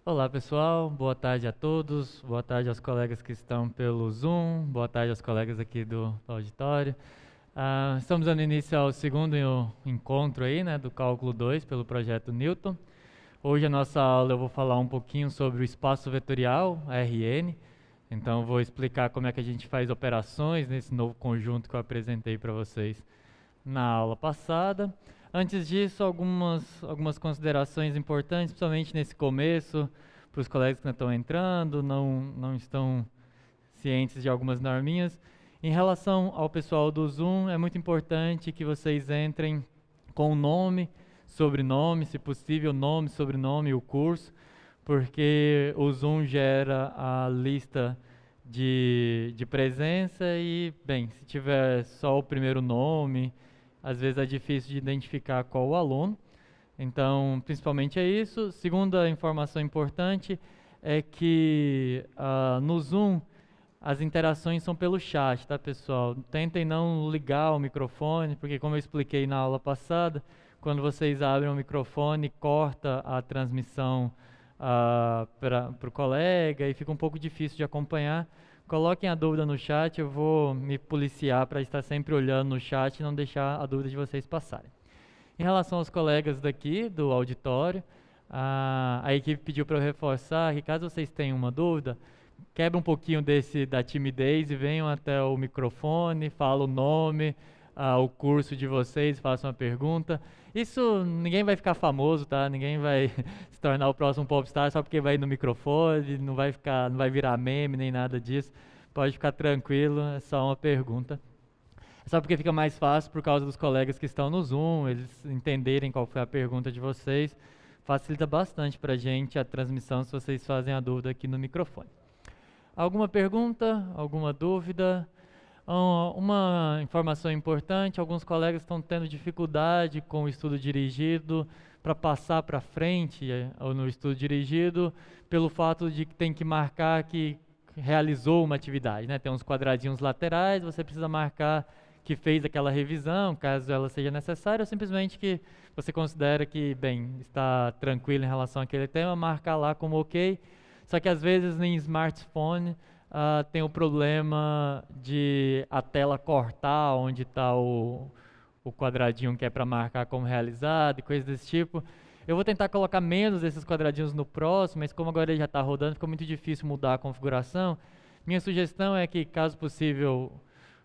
Olá pessoal, boa tarde a todos, boa tarde aos colegas que estão pelo Zoom, boa tarde aos colegas aqui do auditório. Estamos dando início ao segundo encontro aí, né, do Cálculo 2 pelo Projeto Newton. Hoje a nossa aula eu vou falar um pouquinho sobre o espaço vetorial, RN. Então vou explicar como é que a gente faz operações nesse novo conjunto que eu apresentei para vocês na aula passada. Antes disso, algumas considerações importantes, principalmente nesse começo, para os colegas que estão entrando, não estão cientes de algumas norminhas. Em relação ao pessoal do Zoom, é muito importante que vocês entrem com nome, sobrenome, se possível, nome, sobrenome e o curso, porque o Zoom gera a lista de presença e, bem, se tiver só o primeiro nome, às vezes é difícil de identificar qual o aluno. Então, principalmente é isso. Segunda informação importante é que no Zoom as interações são pelo chat, tá, pessoal? Tentem não ligar o microfone, porque como eu expliquei na aula passada, quando vocês abrem o microfone, corta a transmissão para o colega e fica um pouco difícil de acompanhar. Coloquem a dúvida no chat, eu vou me policiar para estar sempre olhando no chat e não deixar a dúvida de vocês passarem. Em relação aos colegas daqui do auditório, a equipe pediu para eu reforçar que caso vocês tenham uma dúvida, quebra um pouquinho da timidez e venham até o microfone, fala o nome, o curso de vocês, façam uma pergunta. Isso, ninguém vai ficar famoso, tá? Ninguém vai se tornar o próximo popstar só porque vai ir no microfone, não vai virar meme nem nada disso. Pode ficar tranquilo, é só uma pergunta. É só porque fica mais fácil por causa dos colegas que estão no Zoom, eles entenderem qual foi a pergunta de vocês. Facilita bastante pra gente a transmissão se vocês fazem a dúvida aqui no microfone. Alguma pergunta? Alguma dúvida? Uma informação importante, alguns colegas estão tendo dificuldade com o estudo dirigido para passar para frente ou no estudo dirigido pelo fato de que tem que marcar que realizou uma atividade, né? Tem uns quadradinhos laterais, você precisa marcar que fez aquela revisão, caso ela seja necessária, ou simplesmente que você considera que, bem, está tranquilo em relação àquele tema, marcar lá como ok. Só que às vezes em smartphone tem o problema de a tela cortar onde está o quadradinho que é para marcar como realizado e coisas desse tipo. Eu vou tentar colocar menos desses quadradinhos no próximo, mas como agora ele já está rodando, fica muito difícil mudar a configuração. Minha sugestão é que, caso possível,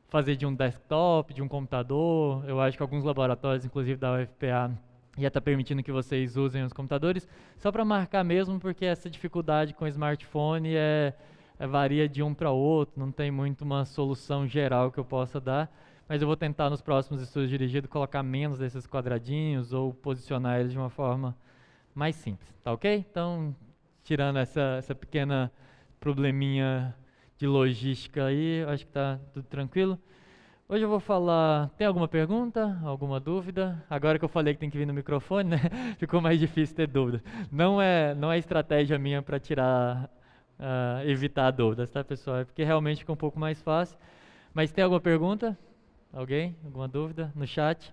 fazer de um desktop, de um computador. Eu acho que alguns laboratórios, inclusive da UFPA, já está permitindo que vocês usem os computadores, só para marcar mesmo, porque essa dificuldade com o smartphone varia de um para outro, não tem muito uma solução geral que eu possa dar, mas eu vou tentar nos próximos estudos dirigidos colocar menos desses quadradinhos ou posicionar eles de uma forma mais simples, tá ok? Então, tirando essa pequena probleminha de logística aí, eu acho que tá tudo tranquilo. Hoje eu vou falar, tem alguma pergunta, alguma dúvida? Agora que eu falei que tem que vir no microfone, né? Ficou mais difícil ter dúvida. Não é estratégia minha para evitar dúvidas, tá, pessoal? É porque realmente fica um pouco mais fácil. Mas tem alguma pergunta? Alguém? Alguma dúvida no chat?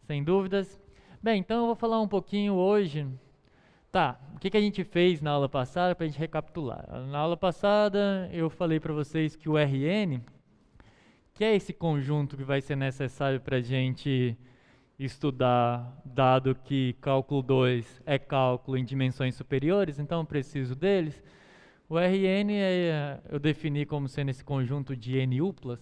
Sem dúvidas? Bem, então eu vou falar um pouquinho hoje. Tá, o que a gente fez na aula passada para a gente recapitular? Na aula passada eu falei para vocês que o RN, que é esse conjunto que vai ser necessário para a gente estudar, dado que cálculo 2 é cálculo em dimensões superiores, então eu preciso deles. O Rn eu defini como sendo esse conjunto de n-uplas,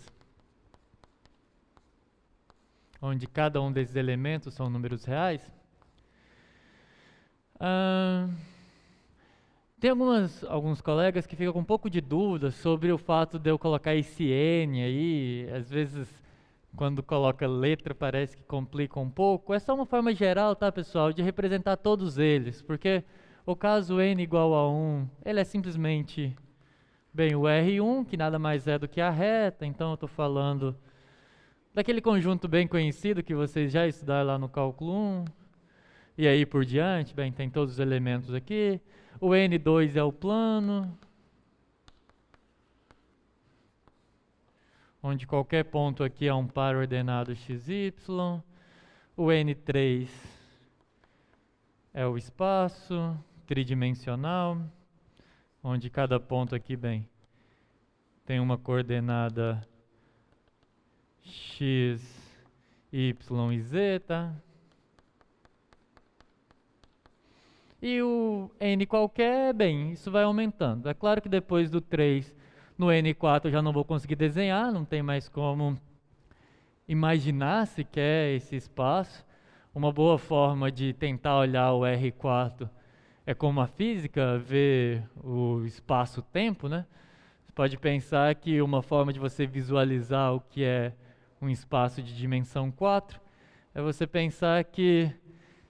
onde cada um desses elementos são números reais. Tem alguns colegas que ficam com um pouco de dúvida sobre o fato de eu colocar esse n aí, às vezes quando coloca letra parece que complica um pouco. É só uma forma geral, tá, pessoal, de representar todos eles, porque o caso n igual a 1, ele é simplesmente, bem, o R1, que nada mais é do que a reta, então eu estou falando daquele conjunto bem conhecido que vocês já estudaram lá no cálculo 1, e aí por diante, bem, tem todos os elementos aqui. O N2 é o plano, onde qualquer ponto aqui é um par ordenado XY. O N3 é o espaço, tridimensional, onde cada ponto aqui, bem, tem uma coordenada x, y e z, tá? E o n qualquer, bem, isso vai aumentando. É claro que depois do 3, no n4 eu já não vou conseguir desenhar, não tem mais como imaginar sequer esse espaço. Uma boa forma de tentar olhar o R4 é como a física vê o espaço-tempo, né? Você pode pensar que uma forma de você visualizar o que é um espaço de dimensão 4 é você pensar que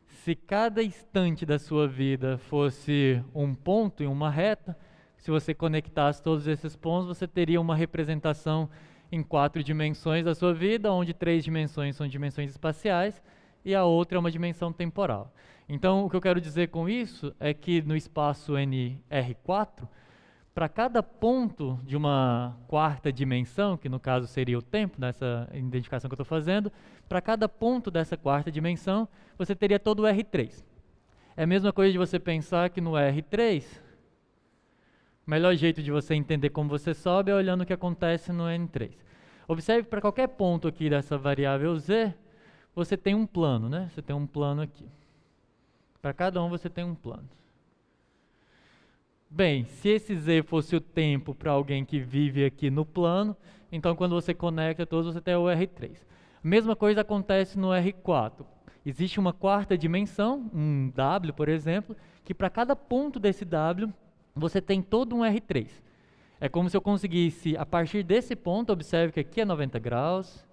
se cada instante da sua vida fosse um ponto em uma reta, se você conectasse todos esses pontos, você teria uma representação em 4 dimensões da sua vida, onde 3 dimensões são dimensões espaciais e a outra é uma dimensão temporal. Então, o que eu quero dizer com isso é que no espaço NR4, para cada ponto de uma quarta dimensão, que no caso seria o tempo, nessa identificação que eu estou fazendo, para cada ponto dessa quarta dimensão, você teria todo o R3. É a mesma coisa de você pensar que no R3, o melhor jeito de você entender como você sobe é olhando o que acontece no N3. Observe que para qualquer ponto aqui dessa variável z, você tem um plano, né? Você tem um plano aqui. Para cada um você tem um plano. Bem, se esse z fosse o tempo para alguém que vive aqui no plano, então quando você conecta todos, você tem o R3. A mesma coisa acontece no R4. Existe uma quarta dimensão, um W, por exemplo, que para cada ponto desse W, você tem todo um R3. É como se eu conseguisse, a partir desse ponto, observe que aqui é 90 graus,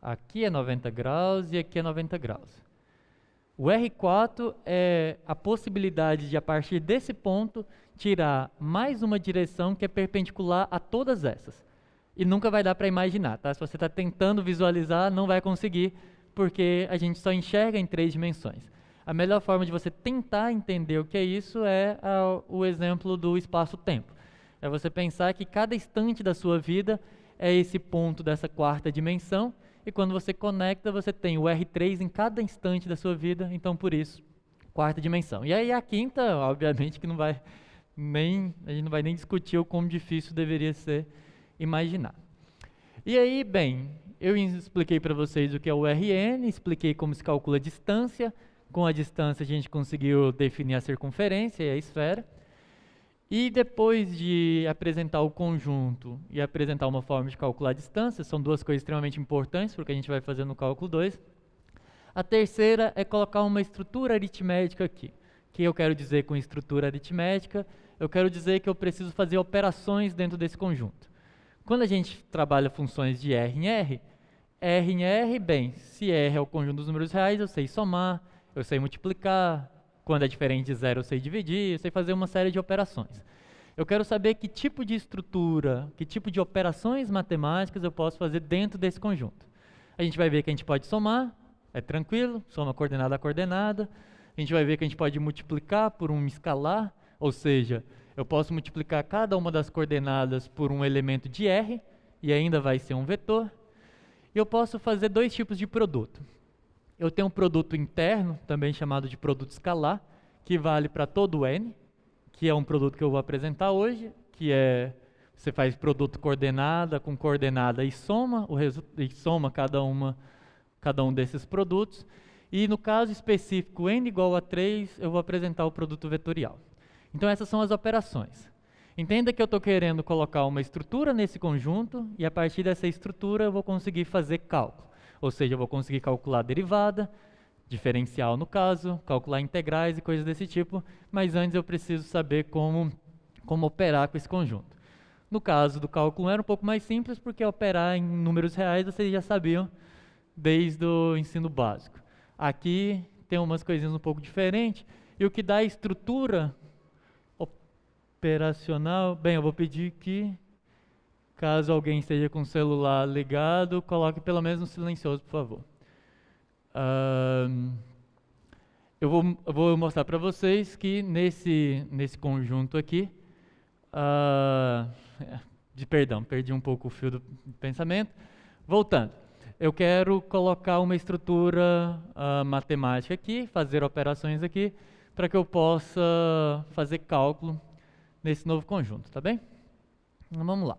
aqui é 90 graus e aqui é 90 graus. O R4 é a possibilidade de, a partir desse ponto, tirar mais uma direção que é perpendicular a todas essas. E nunca vai dar para imaginar, tá? Se você está tentando visualizar, não vai conseguir, porque a gente só enxerga em 3 dimensões. A melhor forma de você tentar entender o que é isso é o exemplo do espaço-tempo. É você pensar que cada instante da sua vida é esse ponto dessa quarta dimensão, e quando você conecta, você tem o R3 em cada instante da sua vida, então por isso, quarta dimensão. E aí a quinta, obviamente que a gente não vai nem discutir o quão difícil deveria ser imaginar. E aí, bem, eu expliquei para vocês o que é o RN, expliquei como se calcula a distância. Com a distância a gente conseguiu definir a circunferência e a esfera. E depois de apresentar o conjunto e apresentar uma forma de calcular a distância, são duas coisas extremamente importantes porque a gente vai fazer no cálculo 2. A terceira é colocar uma estrutura aritmética aqui. O que eu quero dizer com estrutura aritmética? Eu quero dizer que eu preciso fazer operações dentro desse conjunto. Quando a gente trabalha funções de R em R, bem, se R é o conjunto dos números reais, eu sei somar, eu sei multiplicar, quando é diferente de zero eu sei dividir, eu sei fazer uma série de operações. Eu quero saber que tipo de estrutura, que tipo de operações matemáticas eu posso fazer dentro desse conjunto. A gente vai ver que a gente pode somar, é tranquilo, soma coordenada a coordenada. A gente vai ver que a gente pode multiplicar por um escalar, ou seja, eu posso multiplicar cada uma das coordenadas por um elemento de R, e ainda vai ser um vetor. E eu posso fazer 2 tipos de produto. Eu tenho um produto interno, também chamado de produto escalar, que vale para todo N, que é um produto que eu vou apresentar hoje, que é, você faz produto coordenada com coordenada e soma, cada um desses produtos. E no caso específico, N igual a 3, eu vou apresentar o produto vetorial. Então essas são as operações. Entenda que eu estou querendo colocar uma estrutura nesse conjunto, e a partir dessa estrutura eu vou conseguir fazer cálculo. Ou seja, eu vou conseguir calcular derivada, diferencial no caso, calcular integrais e coisas desse tipo, mas antes eu preciso saber como operar com esse conjunto. No caso do cálculo era um pouco mais simples, porque operar em números reais vocês já sabiam desde o ensino básico. Aqui tem umas coisinhas um pouco diferentes, e o que dá a estrutura operacional, bem, eu vou pedir que, caso alguém esteja com o celular ligado, coloque pelo menos no silencioso, por favor. Eu vou mostrar para vocês que nesse conjunto aqui, perdão, perdi um pouco o fio do pensamento. Voltando, eu quero colocar uma estrutura matemática aqui, fazer operações aqui. para que eu possa fazer cálculo nesse novo conjunto, tá bem? Então vamos lá.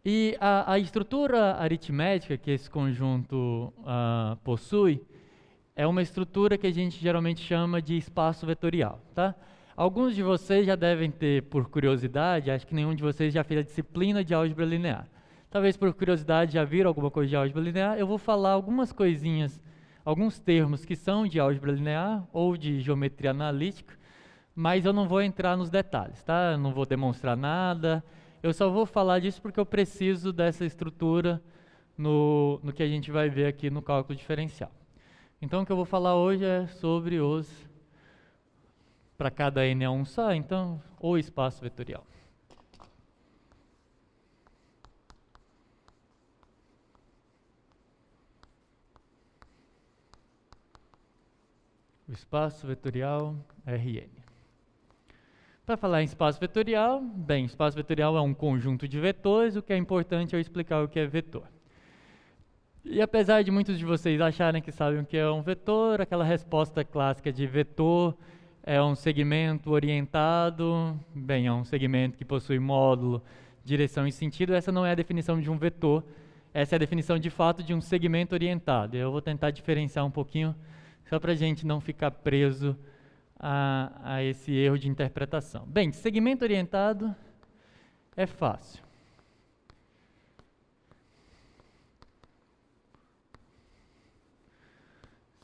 E a estrutura aritmética que esse conjunto possui é uma estrutura que a gente geralmente chama de espaço vetorial, tá? Alguns de vocês já devem ter, por curiosidade, acho que nenhum de vocês já fez a disciplina de álgebra linear. Talvez por curiosidade já viram alguma coisa de álgebra linear. Eu vou falar algumas coisinhas, alguns termos que são de álgebra linear ou de geometria analítica, mas eu não vou entrar nos detalhes, tá? Eu não vou demonstrar nada. Eu só vou falar disso porque eu preciso dessa estrutura no que a gente vai ver aqui no cálculo diferencial. Então, o que eu vou falar hoje é sobre para cada n é um só, então, o espaço vetorial. O espaço vetorial Rn. Para falar em espaço vetorial, bem, espaço vetorial é um conjunto de vetores, o que é importante é eu explicar o que é vetor. E apesar de muitos de vocês acharem que sabem o que é um vetor, aquela resposta clássica de vetor é um segmento orientado, bem, é um segmento que possui módulo, direção e sentido. Essa não é a definição de um vetor, essa é a definição de fato de um segmento orientado. Eu vou tentar diferenciar um pouquinho, só para a gente não ficar preso a esse erro de interpretação. Bem, segmento orientado é fácil.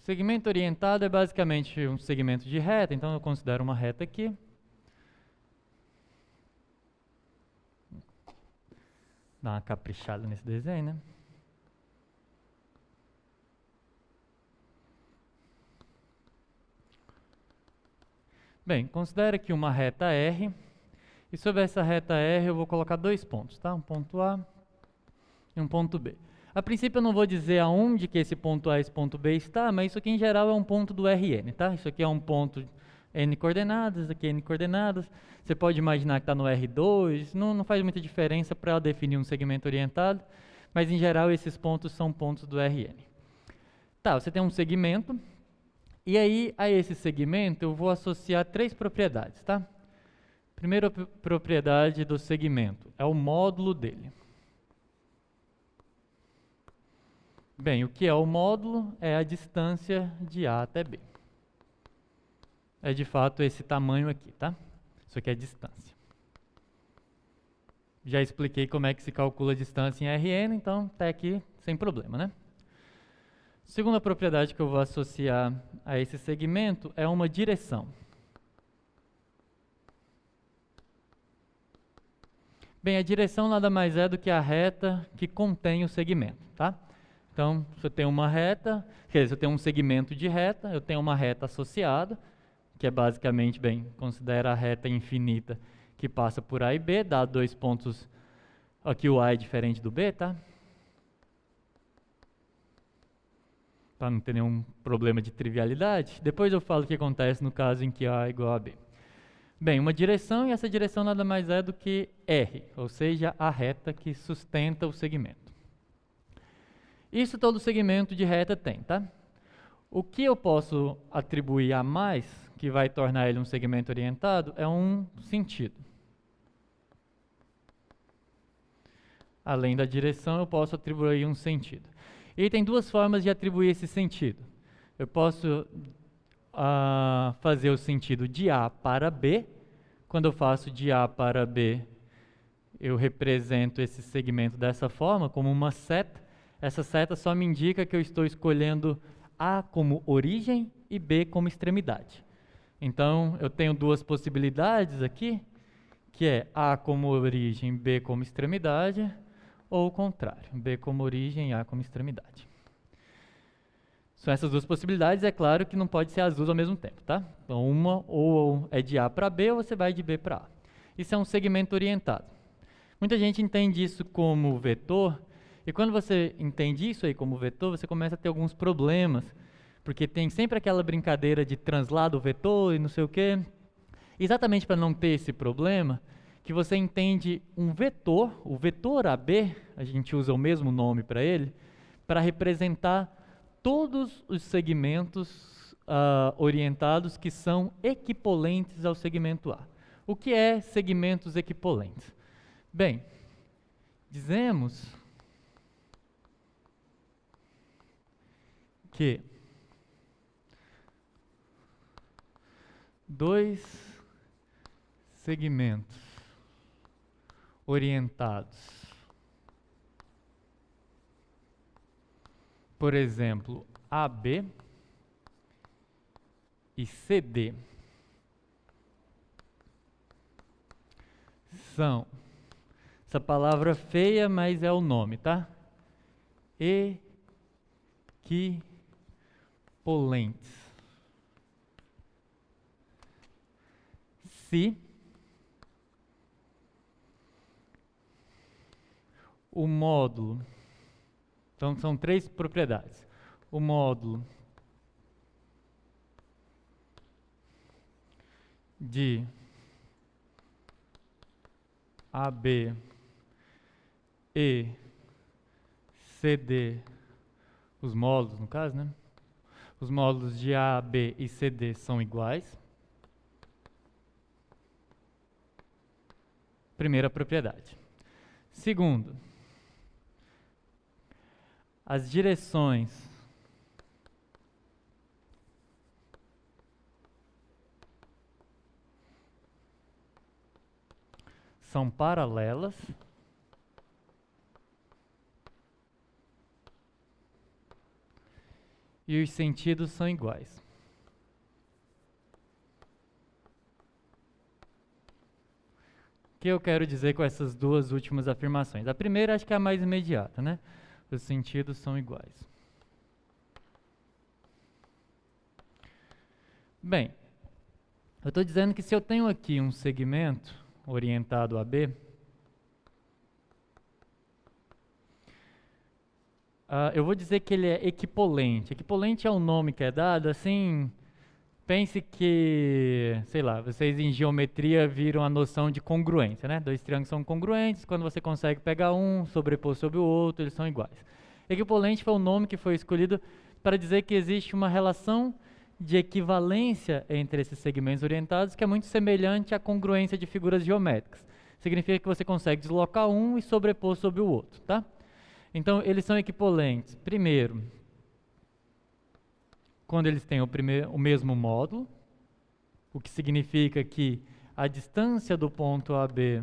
Segmento orientado é basicamente um segmento de reta, então eu considero uma reta aqui. Dá uma caprichada nesse desenho, né? Bem, considera aqui uma reta R, e sobre essa reta R eu vou colocar dois pontos, tá? Um ponto A e um ponto B. A princípio eu não vou dizer aonde que esse ponto A e esse ponto B está, mas isso aqui em geral é um ponto do Rn, tá? Isso aqui é um ponto n coordenadas, aqui n coordenadas. Você pode imaginar que está no R2, não faz muita diferença para definir um segmento orientado, mas em geral esses pontos são pontos do Rn. Tá, você tem um segmento, e aí a esse segmento eu vou associar três propriedades, tá? Primeira propriedade do segmento é o módulo dele. Bem, o que é o módulo? É a distância de A até B. É de fato esse tamanho aqui, tá? Isso aqui é a distância. Já expliquei como é que se calcula a distância em Rn, então tá aqui sem problema, né? Segunda propriedade que eu vou associar a esse segmento é uma direção. Bem, a direção nada mais é do que a reta que contém o segmento, tá? Então, se eu tenho uma reta, quer dizer, se eu tenho um segmento de reta, eu tenho uma reta associada, que é basicamente, bem, considera a reta infinita que passa por A e B, dá dois pontos, aqui o A é diferente do B, tá? Para não ter nenhum problema de trivialidade. Depois eu falo o que acontece no caso em que A é igual a B. Bem, uma direção, e essa direção nada mais é do que R, ou seja, a reta que sustenta o segmento. Isso todo segmento de reta tem, tá? O que eu posso atribuir a mais, que vai tornar ele um segmento orientado, é um sentido. Além da direção, eu posso atribuir um sentido. E tem duas formas de atribuir esse sentido. Eu posso fazer o sentido de A para B. Quando eu faço de A para B, eu represento esse segmento dessa forma, como uma seta. Essa seta só me indica que eu estou escolhendo A como origem e B como extremidade. Então, eu tenho duas possibilidades aqui, que é A como origem, B como extremidade, ou o contrário, B como origem e A como extremidade. São essas duas possibilidades, é claro que não pode ser as duas ao mesmo tempo, tá? Então, uma ou é de A para B, ou você vai de B para A. Isso é um segmento orientado. Muita gente entende isso como vetor, e quando você entende isso aí como vetor, você começa a ter alguns problemas, porque tem sempre aquela brincadeira de translado vetor e não sei o quê. Exatamente para não ter esse problema, que você entende um vetor, o vetor AB, a gente usa o mesmo nome para ele, para representar todos os segmentos orientados que são equipolentes ao segmento A. O que é segmentos equipolentes? Bem, dizemos que dois segmentos orientados, por exemplo, AB e CD, são, essa palavra feia, mas é o nome, tá? Equipolentes. Se o módulo, então são três propriedades, o módulo de AB e CD, os módulos no caso, né? Os módulos de A, B e CD são iguais. Primeira propriedade. Segundo, as direções são paralelas e os sentidos são iguais. O que eu quero dizer com essas duas últimas afirmações? A primeira acho que é a mais imediata, né? Os sentidos são iguais. Bem, eu estou dizendo que se eu tenho aqui um segmento orientado a B, eu vou dizer que ele é equipolente. Equipolente é um nome que é dado, assim, pense que, sei lá, vocês em geometria viram a noção de congruência, né? Dois triângulos são congruentes, quando você consegue pegar um, sobrepor sobre o outro, eles são iguais. Equipolente foi um nome que foi escolhido para dizer que existe uma relação de equivalência entre esses segmentos orientados que é muito semelhante à congruência de figuras geométricas. Significa que você consegue deslocar um e sobrepor sobre o outro, tá? Então, eles são equipolentes, primeiro, quando eles têm o mesmo módulo, o que significa que a distância do ponto AB,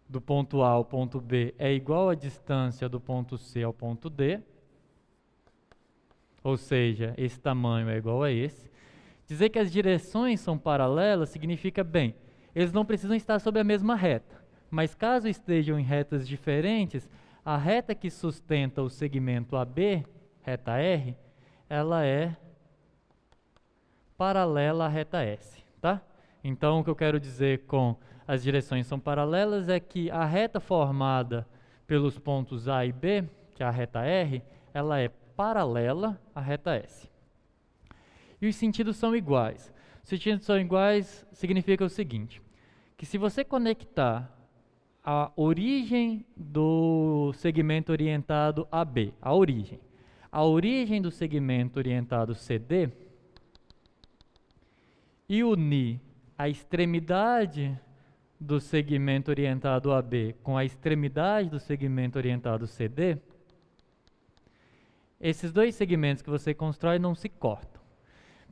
do ponto A ao ponto B, é igual à distância do ponto C ao ponto D, ou seja, esse tamanho é igual a esse. Dizer que as direções são paralelas significa, bem, eles não precisam estar sobre a mesma reta, mas caso estejam em retas diferentes, a reta que sustenta o segmento AB, reta R, ela é paralela à reta S, tá? Então, o que eu quero dizer com as direções são paralelas é que a reta formada pelos pontos A e B, que é a reta R, ela é paralela à reta S. E os sentidos são iguais. Os sentidos são iguais significa o seguinte, que se você conectar a origem do segmento orientado AB, a origem do segmento orientado CD, e unir a extremidade do segmento orientado AB com a extremidade do segmento orientado CD, esses dois segmentos que você constrói não se cortam.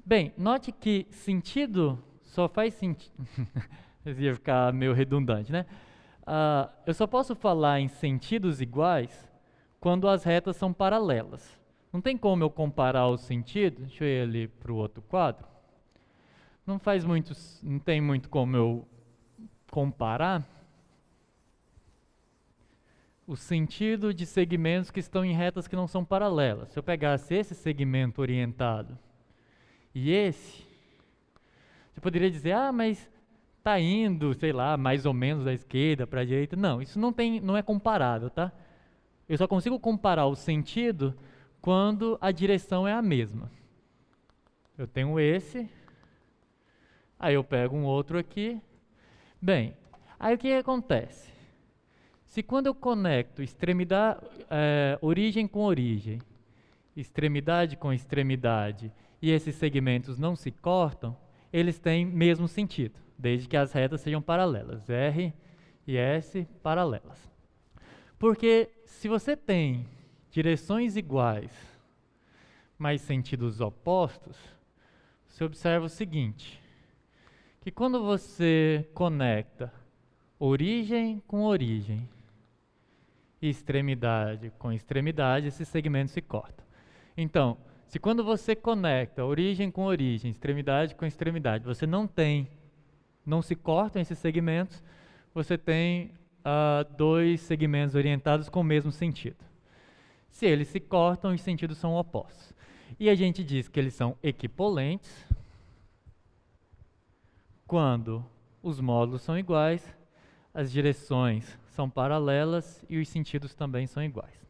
Bem, note que sentido só faz sentido. Ia ficar meio redundante, né? Eu só posso falar em sentidos iguais quando as retas são paralelas. Não tem como eu comparar os sentidos. Deixa eu ir ali para o outro quadro. Não tem muito como eu comparar o sentido de segmentos que estão em retas que não são paralelas. Se eu pegasse esse segmento orientado e esse, você poderia dizer, mas está indo, sei lá, mais ou menos da esquerda para a direita. Não, isso não é comparável, tá? Eu só consigo comparar o sentido quando a direção é a mesma. Eu tenho esse, aí eu pego um outro aqui. Bem, aí o que acontece? Se quando eu conecto origem com origem, extremidade com extremidade e esses segmentos não se cortam, eles têm mesmo sentido, desde que as retas sejam paralelas, R e S paralelas. Porque se você tem direções iguais, mas sentidos opostos, você observa o seguinte, que quando você conecta origem com origem e extremidade com extremidade, esses segmentos se cortam. Então, se quando você conecta origem com origem, extremidade com extremidade, você não se cortam esses segmentos, você tem dois segmentos orientados com o mesmo sentido. Se eles se cortam, os sentidos são opostos. E a gente diz que eles são equipolentes quando os módulos são iguais, as direções são paralelas e os sentidos também são iguais.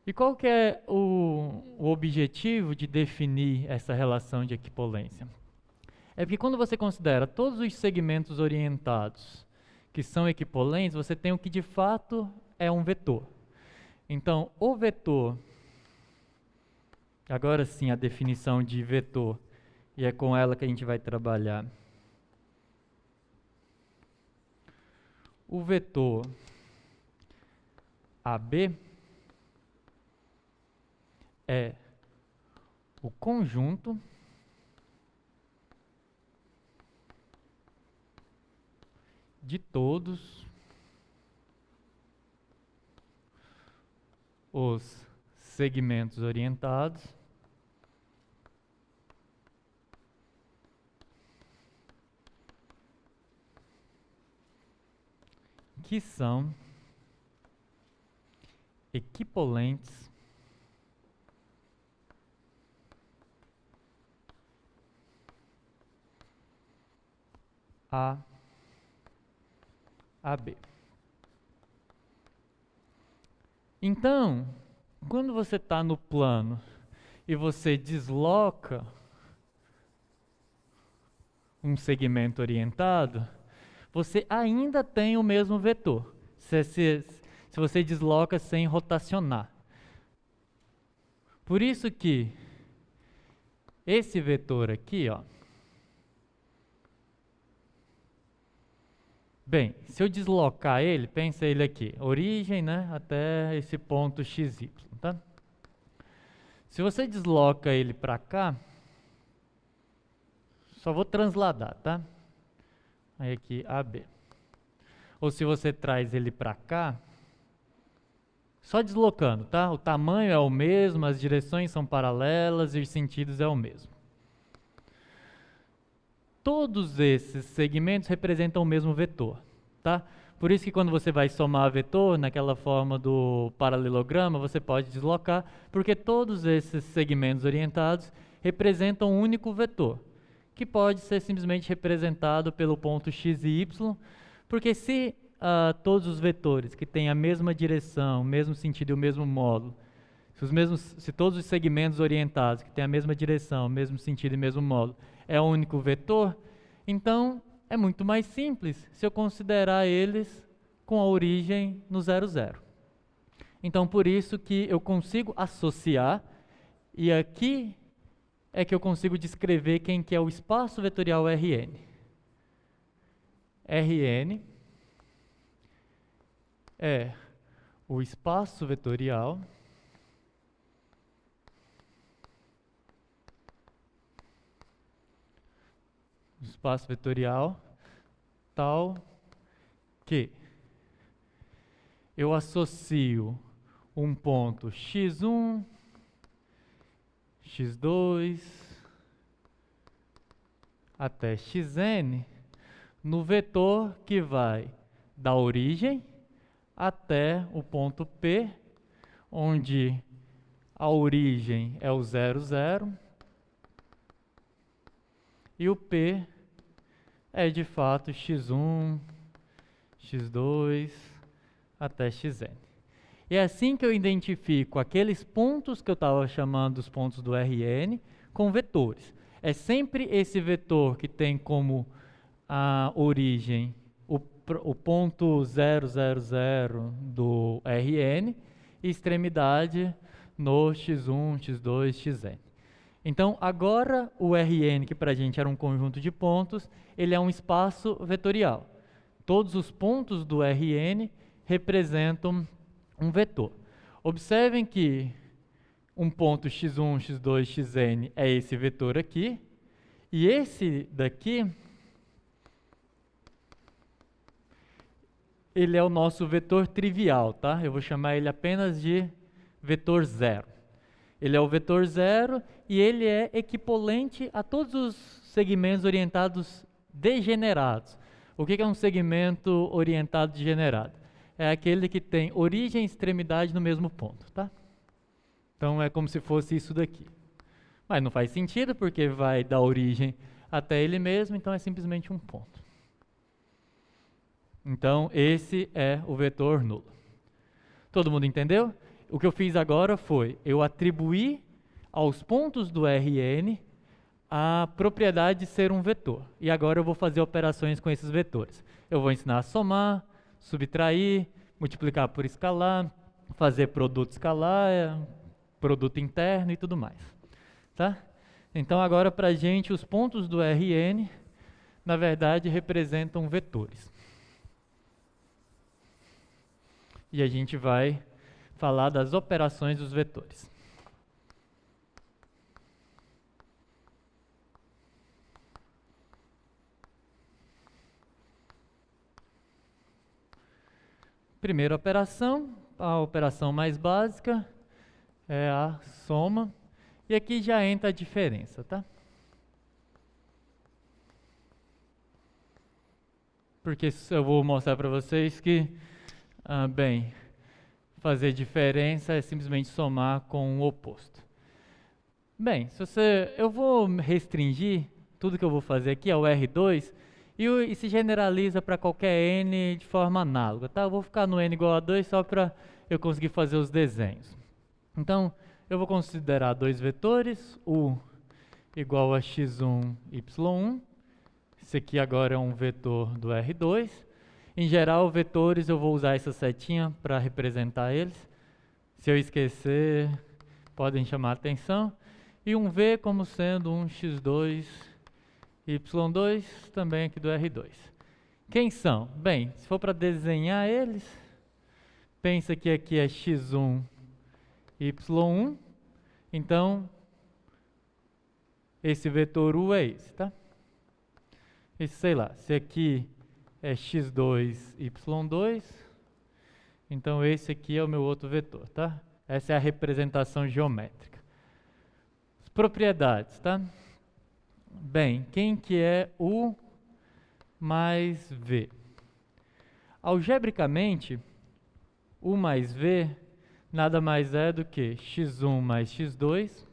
E qual que é o objetivo de definir essa relação de equipolência? É porque quando você considera todos os segmentos orientados que são equipolentes, você tem o que de fato é um vetor. Então, o vetor, agora sim a definição de vetor, e é com ela que a gente vai trabalhar. O vetor AB é o conjunto de todos os segmentos orientados que são equipolentes a AB. Então, quando você está no plano e você desloca um segmento orientado, você ainda tem o mesmo vetor, se você desloca sem rotacionar. Por isso que esse vetor aqui, ó, bem, se eu deslocar ele, pensa ele aqui, origem, né, até esse ponto XY, tá? Se você desloca ele para cá, só vou transladar, tá? Aí aqui, AB. Ou se você traz ele para cá, só deslocando, tá? O tamanho é o mesmo, as direções são paralelas e os sentidos é o mesmo. Todos esses segmentos representam o mesmo vetor, tá? Por isso que quando você vai somar vetor, naquela forma do paralelograma, você pode deslocar, porque todos esses segmentos orientados representam um único vetor, que pode ser simplesmente representado pelo ponto x e y, porque se todos os vetores que têm a mesma direção, o mesmo sentido e o mesmo módulo, se todos os segmentos orientados que têm a mesma direção, o mesmo sentido e o mesmo módulo, é um único vetor, então é muito mais simples se eu considerar eles com a origem no 0, 0. Então por isso que eu consigo associar, e aqui é que eu consigo descrever quem que é o espaço vetorial Rn. Rn é o espaço vetorial tal que eu associo um ponto x1, x2 até xn no vetor que vai da origem até o ponto P, onde a origem é o 0, 0 e o P é de fato x1, x2 até xn. E é assim que eu identifico aqueles pontos que eu estava chamando os pontos do Rn com vetores. É sempre esse vetor que tem como a origem o ponto 0, 0, 0 do Rn e extremidade no x1, x2, xn. Então, agora o Rn, que para a gente era um conjunto de pontos, ele é um espaço vetorial. Todos os pontos do Rn representam um vetor. Observem que um ponto x1, x2, xn é esse vetor aqui, e esse daqui, ele é o nosso vetor trivial, tá? Eu vou chamar ele apenas de vetor zero. Ele é o vetor zero e ele é equivalente a todos os segmentos orientados degenerados. O que é um segmento orientado degenerado? É aquele que tem origem e extremidade no mesmo ponto, tá? Então é como se fosse isso daqui. Mas não faz sentido porque vai da origem até ele mesmo, então é simplesmente um ponto. Então esse é o vetor nulo. Todo mundo entendeu? O que eu fiz agora foi, eu atribuí aos pontos do Rn a propriedade de ser um vetor. E agora eu vou fazer operações com esses vetores. Eu vou ensinar a somar, subtrair, multiplicar por escalar, fazer produto escalar, produto interno e tudo mais. Tá? Então agora para a gente os pontos do Rn, na verdade, representam vetores. E a gente vai falar das operações dos vetores. Primeira operação, a operação mais básica é a soma. E aqui já entra a diferença, tá? Porque eu vou mostrar para vocês que, bem, fazer diferença é simplesmente somar com o oposto. Bem, eu vou restringir tudo que eu vou fazer aqui ao R2 e se generaliza para qualquer n de forma análoga, tá? Eu vou ficar no n igual a 2 só para eu conseguir fazer os desenhos. Então, eu vou considerar dois vetores, u igual a x1, y1. Esse aqui agora é um vetor do R2. Em geral, vetores eu vou usar essa setinha para representar eles. Se eu esquecer, podem chamar a atenção. E um V como sendo um x2, y2, também aqui do R2. Quem são? Bem, se for para desenhar eles, pensa que aqui é x1, y1. Então, esse vetor u é esse, tá? Esse, sei lá, se aqui é x2, y2, então esse aqui é o meu outro vetor, tá? Essa é a representação geométrica. As propriedades, tá? Bem, quem que é u mais v? Algebricamente, u mais v nada mais é do que x1 mais x2,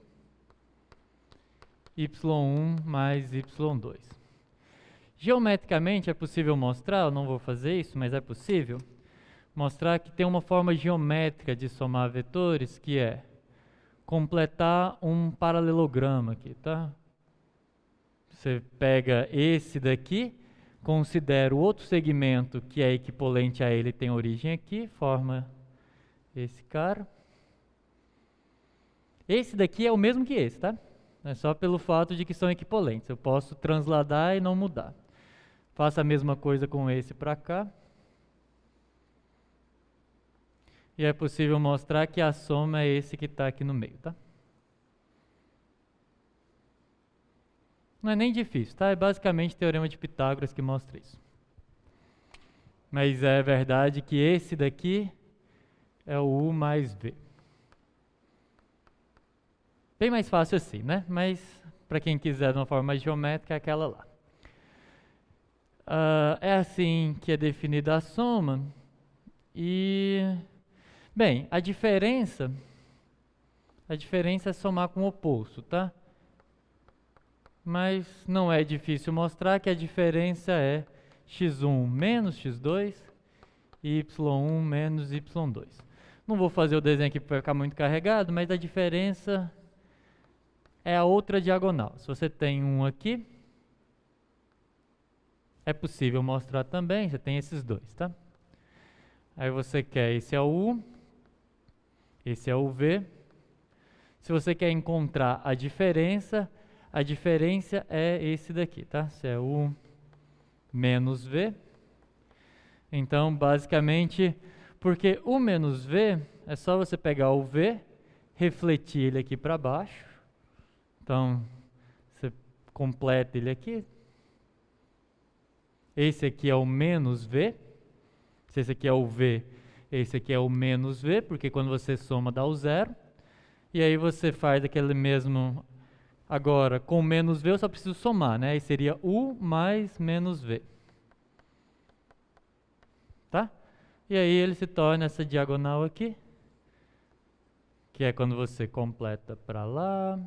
y1 mais y2. Geometricamente é possível mostrar, eu não vou fazer isso, mas é possível mostrar que tem uma forma geométrica de somar vetores que é completar um paralelograma aqui, tá? Você pega esse daqui, considera o outro segmento que é equivalente a ele, tem origem aqui, forma esse cara. Esse daqui é o mesmo que esse, tá? É só pelo fato de que são equivalentes. Eu posso transladar e não mudar. Faço a mesma coisa com esse para cá. E é possível mostrar que a soma é esse que está aqui no meio, tá? Não é nem difícil, tá? É basicamente o Teorema de Pitágoras que mostra isso. Mas é verdade que esse daqui é o u mais v. Bem mais fácil assim, né? Mas para quem quiser de uma forma mais geométrica, é aquela lá. É assim que é definida a soma. E, bem, a diferença é somar com o oposto, tá? Mas não é difícil mostrar que a diferença é x1 menos x2 e y1 menos y2. Não vou fazer o desenho aqui para ficar muito carregado, mas a diferença é a outra diagonal. Se você tem um aqui, é possível mostrar também, você tem esses dois, tá? Aí você quer, esse é o u, esse é o v. Se você quer encontrar a diferença é esse daqui, tá? Se é U menos V. Então, basicamente, porque U menos V, é só você pegar o V, refletir ele aqui para baixo. Então, você completa ele aqui. Esse aqui é o menos V. Se esse aqui é o V, esse aqui é o menos V, porque quando você soma dá o zero. E aí você faz aquele mesmo... Agora, com menos V eu só preciso somar, né? Aí seria U mais menos V. Tá? E aí ele se torna essa diagonal aqui, que é quando você completa para lá.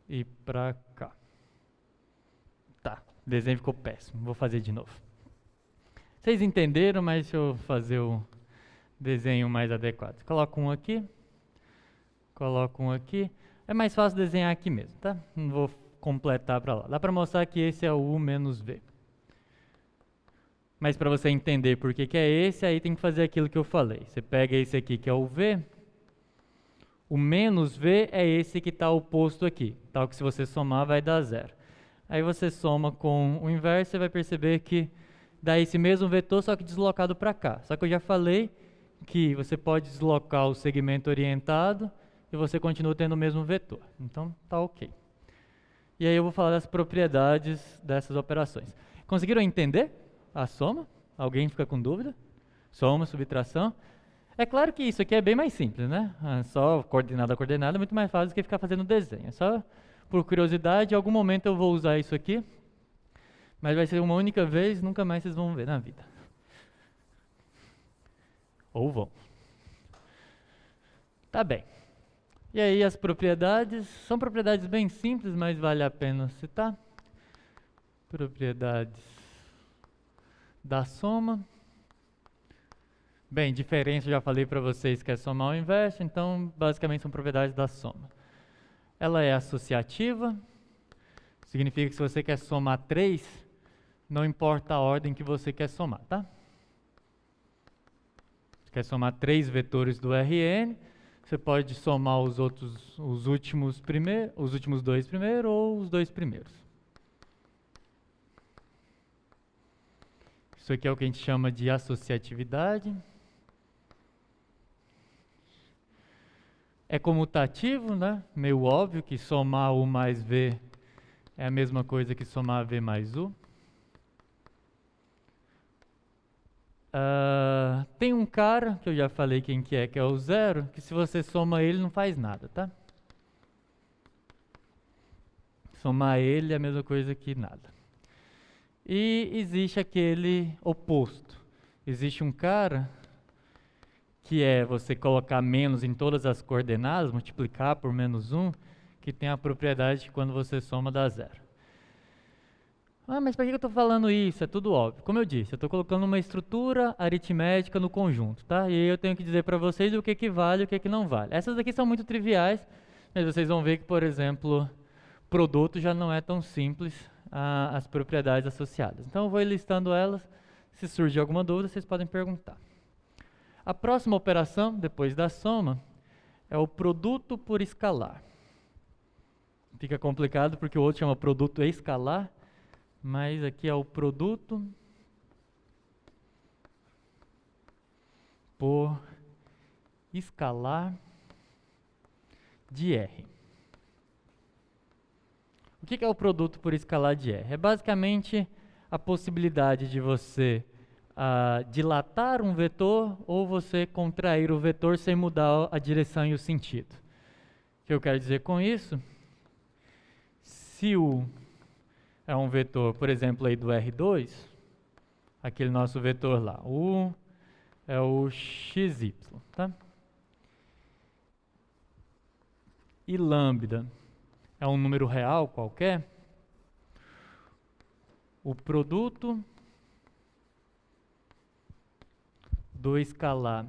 E para cá. Tá, o desenho ficou péssimo, vou fazer de novo. Vocês entenderam, mas deixa eu fazer o desenho mais adequado. Coloco um aqui, coloco um aqui. É mais fácil desenhar aqui mesmo, tá? Não vou completar para lá. Dá para mostrar que esse é o U menos V. Mas para você entender por que é esse, aí tem que fazer aquilo que eu falei. Você pega esse aqui que é o V, o menos V é esse que está oposto aqui, tal que se você somar vai dar zero. Aí você soma com o inverso e vai perceber que dá esse mesmo vetor, só que deslocado para cá. Só que eu já falei que você pode deslocar o segmento orientado e você continua tendo o mesmo vetor. Então tá ok. E aí eu vou falar das propriedades dessas operações. Conseguiram entender a soma? Alguém fica com dúvida? Soma, subtração. É claro que isso aqui é bem mais simples, né? Só coordenada a coordenada é muito mais fácil do que ficar fazendo desenho. É só por curiosidade, em algum momento eu vou usar isso aqui, mas vai ser uma única vez, nunca mais vocês vão ver na vida. Ou vão. Tá bem. E aí as propriedades, são propriedades bem simples, mas vale a pena citar. Propriedades da soma. Bem, diferença eu já falei para vocês que é somar ao inverso, então basicamente são propriedades da soma. Ela é associativa, significa que se você quer somar 3, não importa a ordem que você quer somar, tá? Você quer somar 3 vetores do Rn, você pode somar os últimos dois primeiro ou os 2 primeiros. Isso aqui é o que a gente chama de associatividade. É comutativo, né? Meio óbvio que somar U mais V é a mesma coisa que somar V mais U. Tem um cara, que eu já falei quem que é o zero, que se você soma ele não faz nada, tá? Somar ele é a mesma coisa que nada. E existe aquele oposto. Existe um cara que é você colocar menos em todas as coordenadas, multiplicar por menos 1, que tem a propriedade de quando você soma dá zero. Mas para que eu estou falando isso? É tudo óbvio. Como eu disse, eu estou colocando uma estrutura aritmética no conjunto, tá? E aí eu tenho que dizer para vocês o que vale e o que não vale. Essas aqui são muito triviais, mas vocês vão ver que, por exemplo, produto já não é tão simples as propriedades associadas. Então eu vou listando elas, se surgir alguma dúvida, vocês podem perguntar. A próxima operação, depois da soma, é o produto por escalar. Fica complicado porque o outro chama produto escalar, mas aqui é o produto por escalar de R. O que é o produto por escalar de R? É basicamente a possibilidade de você dilatar um vetor ou você contrair o vetor sem mudar a direção e o sentido. O que eu quero dizer com isso? Se U é um vetor, por exemplo, aí do R2, aquele nosso vetor lá, U é o XY, tá? E lambda é um número real qualquer, o produto do escalar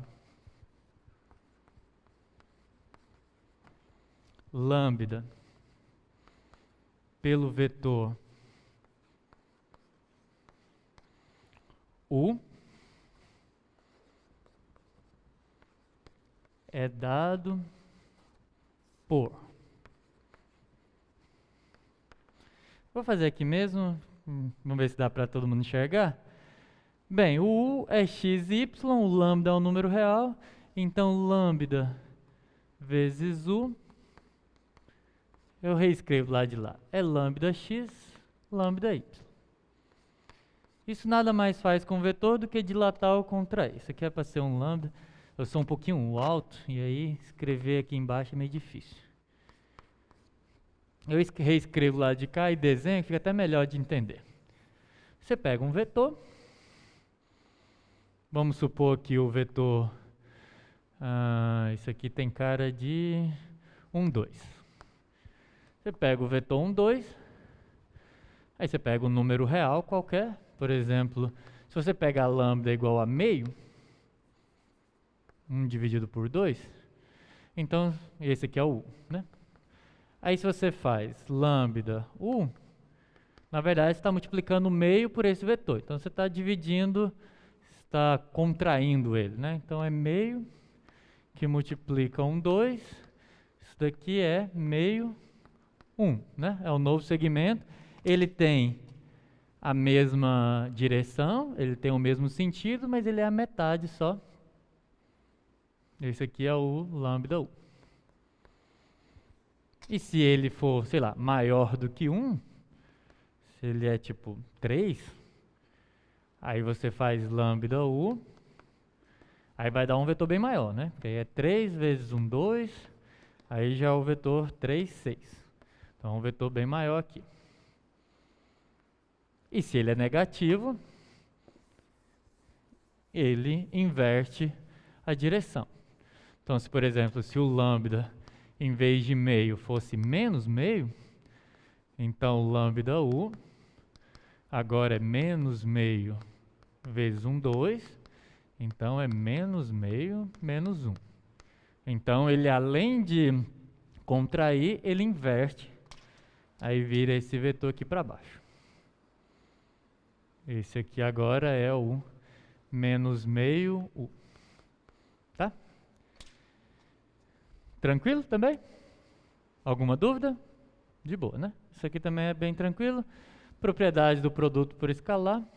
lambda pelo vetor U é dado por... Vou fazer aqui mesmo, vamos ver se dá para todo mundo enxergar. Bem, o U é xy, o lambda é um número real, então lambda vezes U, eu reescrevo lá de lá, é lambda x, lambda y. Isso nada mais faz com o vetor do que dilatar ou contrair. Isso aqui é para ser um lambda, eu sou um pouquinho alto, e aí escrever aqui embaixo é meio difícil. Eu reescrevo lá de cá e desenho, fica até melhor de entender. Você pega um vetor, vamos supor que o vetor, isso aqui tem cara de 1, 2. Você pega o vetor 1, 2, aí você pega um número real qualquer, por exemplo, se você pegar lambda igual a meio, 1 dividido por 2, então esse aqui é o U, né? Aí se você faz lambda U, na verdade você está multiplicando o meio por esse vetor, então você está dividindo, está contraindo ele, né? Então é meio que multiplica 1, 2, isso daqui é meio 1, né? É o novo segmento, ele tem a mesma direção, ele tem o mesmo sentido, mas ele é a metade só. Esse aqui é o lambda U. E se ele for, sei lá, maior do que 1, se ele é tipo 3, aí você faz lambda U, aí vai dar um vetor bem maior, né? Porque aí é 3 vezes 1, 2, aí já é o vetor 3, 6. Então é um vetor bem maior aqui. E se ele é negativo, ele inverte a direção. Então se, por exemplo, se o lambda em vez de meio fosse menos meio, então lambda U agora é menos meio vezes 1, 2, então é menos meio menos 1. Então ele, além de contrair, ele inverte, aí vira esse vetor aqui para baixo. Esse aqui agora é o menos meio U. Tá? Tranquilo também? Alguma dúvida? De boa, né? Isso aqui também é bem tranquilo. Propriedade do produto por escalar.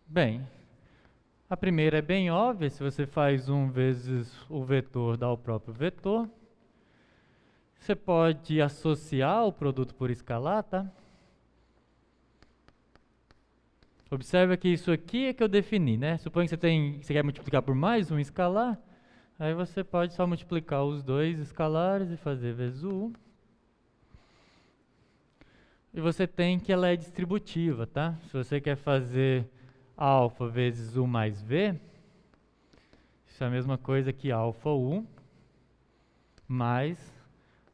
Bem, a primeira é bem óbvia. Se você faz 1 vezes o vetor, dá o próprio vetor. Você pode associar o produto por escalar, tá? Observa que isso aqui é que eu defini, né? Suponha que você quer multiplicar por mais um escalar, aí você pode só multiplicar os dois escalares e fazer vezes o U. E você tem que ela é distributiva, tá? Se você quer fazer alfa vezes U mais V, isso é a mesma coisa que alfa U mais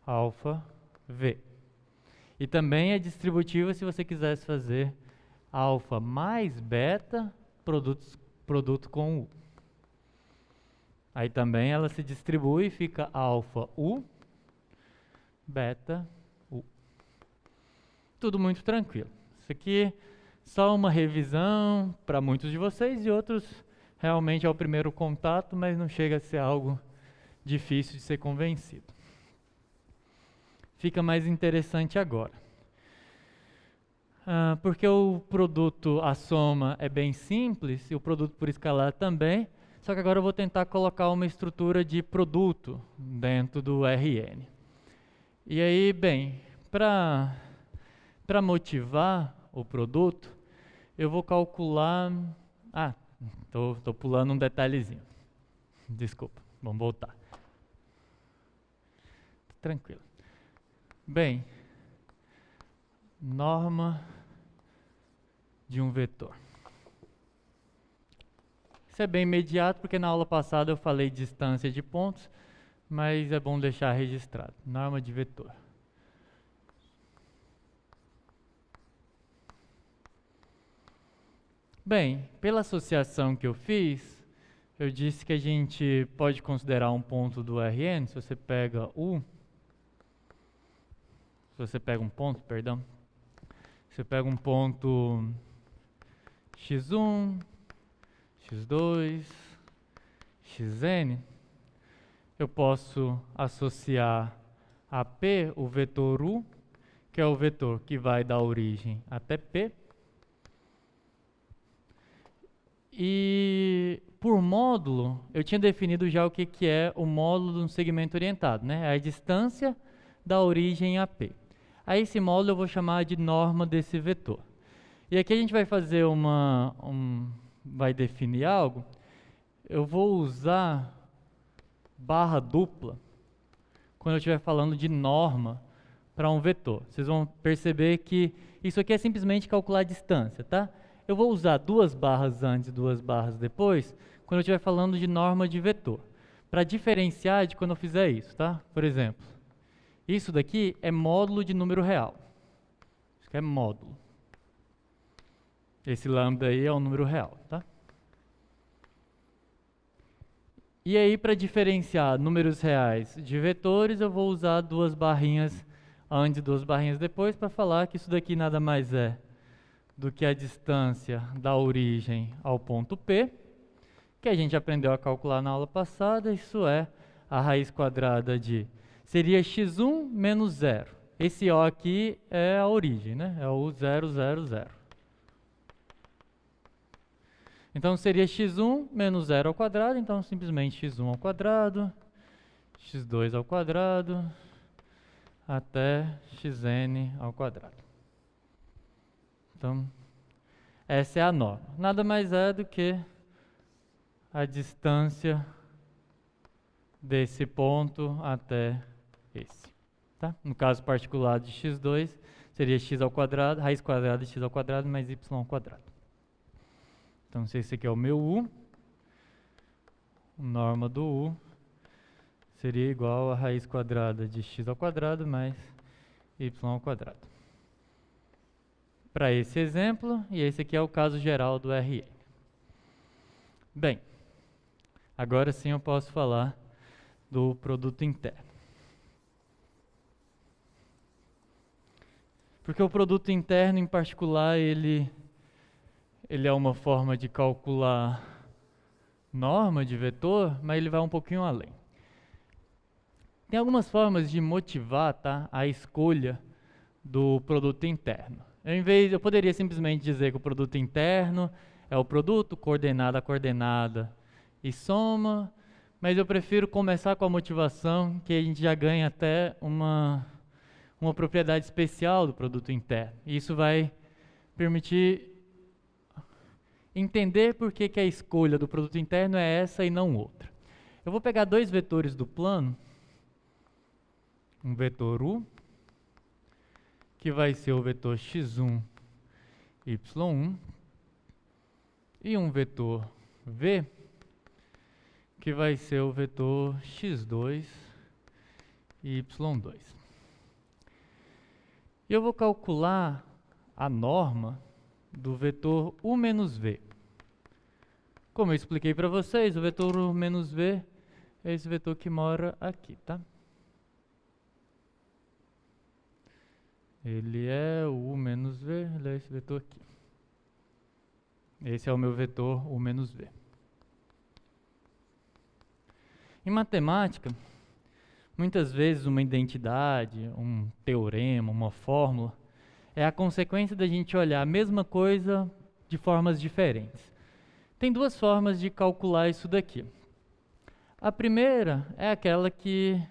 alfa V. E também é distributiva se você quisesse fazer alfa mais beta, produto com U. Aí também ela se distribui e fica alfa U, beta U. Tudo muito tranquilo. Isso aqui é só uma revisão para muitos de vocês e outros realmente é o primeiro contato, mas não chega a ser algo difícil de ser convencido. Fica mais interessante agora. Porque o produto, a soma é bem simples, e o produto por escalar também, só que agora eu vou tentar colocar uma estrutura de produto dentro do Rn. E aí, bem, para motivar o produto, eu vou calcular... tô pulando um detalhezinho. Desculpa, vamos voltar. Tranquilo. Bem, norma de um vetor. Isso é bem imediato, porque na aula passada eu falei distância de pontos, mas é bom deixar registrado. Norma de vetor. Bem, pela associação que eu fiz, eu disse que a gente pode considerar um ponto do Rn, se você pega U, se você pega um ponto, perdão, você pega um ponto x1, x2, xn, eu posso associar a P o vetor U, que é o vetor que vai da origem até P. E por módulo, eu tinha definido já o que é o módulo de um segmento orientado, né? É a distância da origem a P. A esse módulo eu vou chamar de norma desse vetor. E aqui a gente vai fazer vai definir algo. Eu vou usar barra dupla quando eu estiver falando de norma para um vetor. Vocês vão perceber que isso aqui é simplesmente calcular a distância, tá? Eu vou usar duas barras antes e duas barras depois quando eu estiver falando de norma de vetor, para diferenciar de quando eu fizer isso, tá? Por exemplo, isso daqui é módulo de número real. Isso aqui é módulo. Esse lambda aí é um número real, tá? E aí, para diferenciar números reais de vetores, eu vou usar duas barrinhas antes e duas barrinhas depois para falar que isso daqui nada mais é do que a distância da origem ao ponto P, que a gente aprendeu a calcular na aula passada. Isso é a raiz quadrada seria x1 menos 0. Esse O aqui é a origem, né? É o 0, 0, 0. Então seria x1 menos 0 ao quadrado, então simplesmente x1 ao quadrado, x2 ao quadrado, até xn ao quadrado. Então, essa é a norma. Nada mais é do que a distância desse ponto até esse. Tá? No caso particular de x2, seria x ao quadrado, raiz quadrada de x ao quadrado mais y ao quadrado. Então, se esse aqui é o meu U, norma do U seria igual a raiz quadrada de x ao quadrado mais y ao quadrado. Para esse exemplo, e esse aqui é o caso geral do RN. Bem, agora sim eu posso falar do produto interno. Porque o produto interno, em particular, ele é uma forma de calcular norma de vetor, mas ele vai um pouquinho além. Tem algumas formas de motivar, tá, a escolha do produto interno. Eu poderia simplesmente dizer que o produto interno é o produto, coordenada a coordenada e soma, mas eu prefiro começar com a motivação, que a gente já ganha até uma propriedade especial do produto interno. E isso vai permitir entender por que a escolha do produto interno é essa e não outra. Eu vou pegar dois vetores do plano, um vetor U, que vai ser o vetor x1, y1, e um vetor V, que vai ser o vetor x2 e y2. E eu vou calcular a norma do vetor U menos V. Como eu expliquei para vocês, o vetor U menos V é esse vetor que mora aqui, tá? Ele é o U menos V, ele é esse vetor aqui. Esse é o meu vetor U menos V. Em matemática, muitas vezes uma identidade, um teorema, uma fórmula, é a consequência da gente olhar a mesma coisa de formas diferentes. Tem duas formas de calcular isso daqui. A primeira é aquela que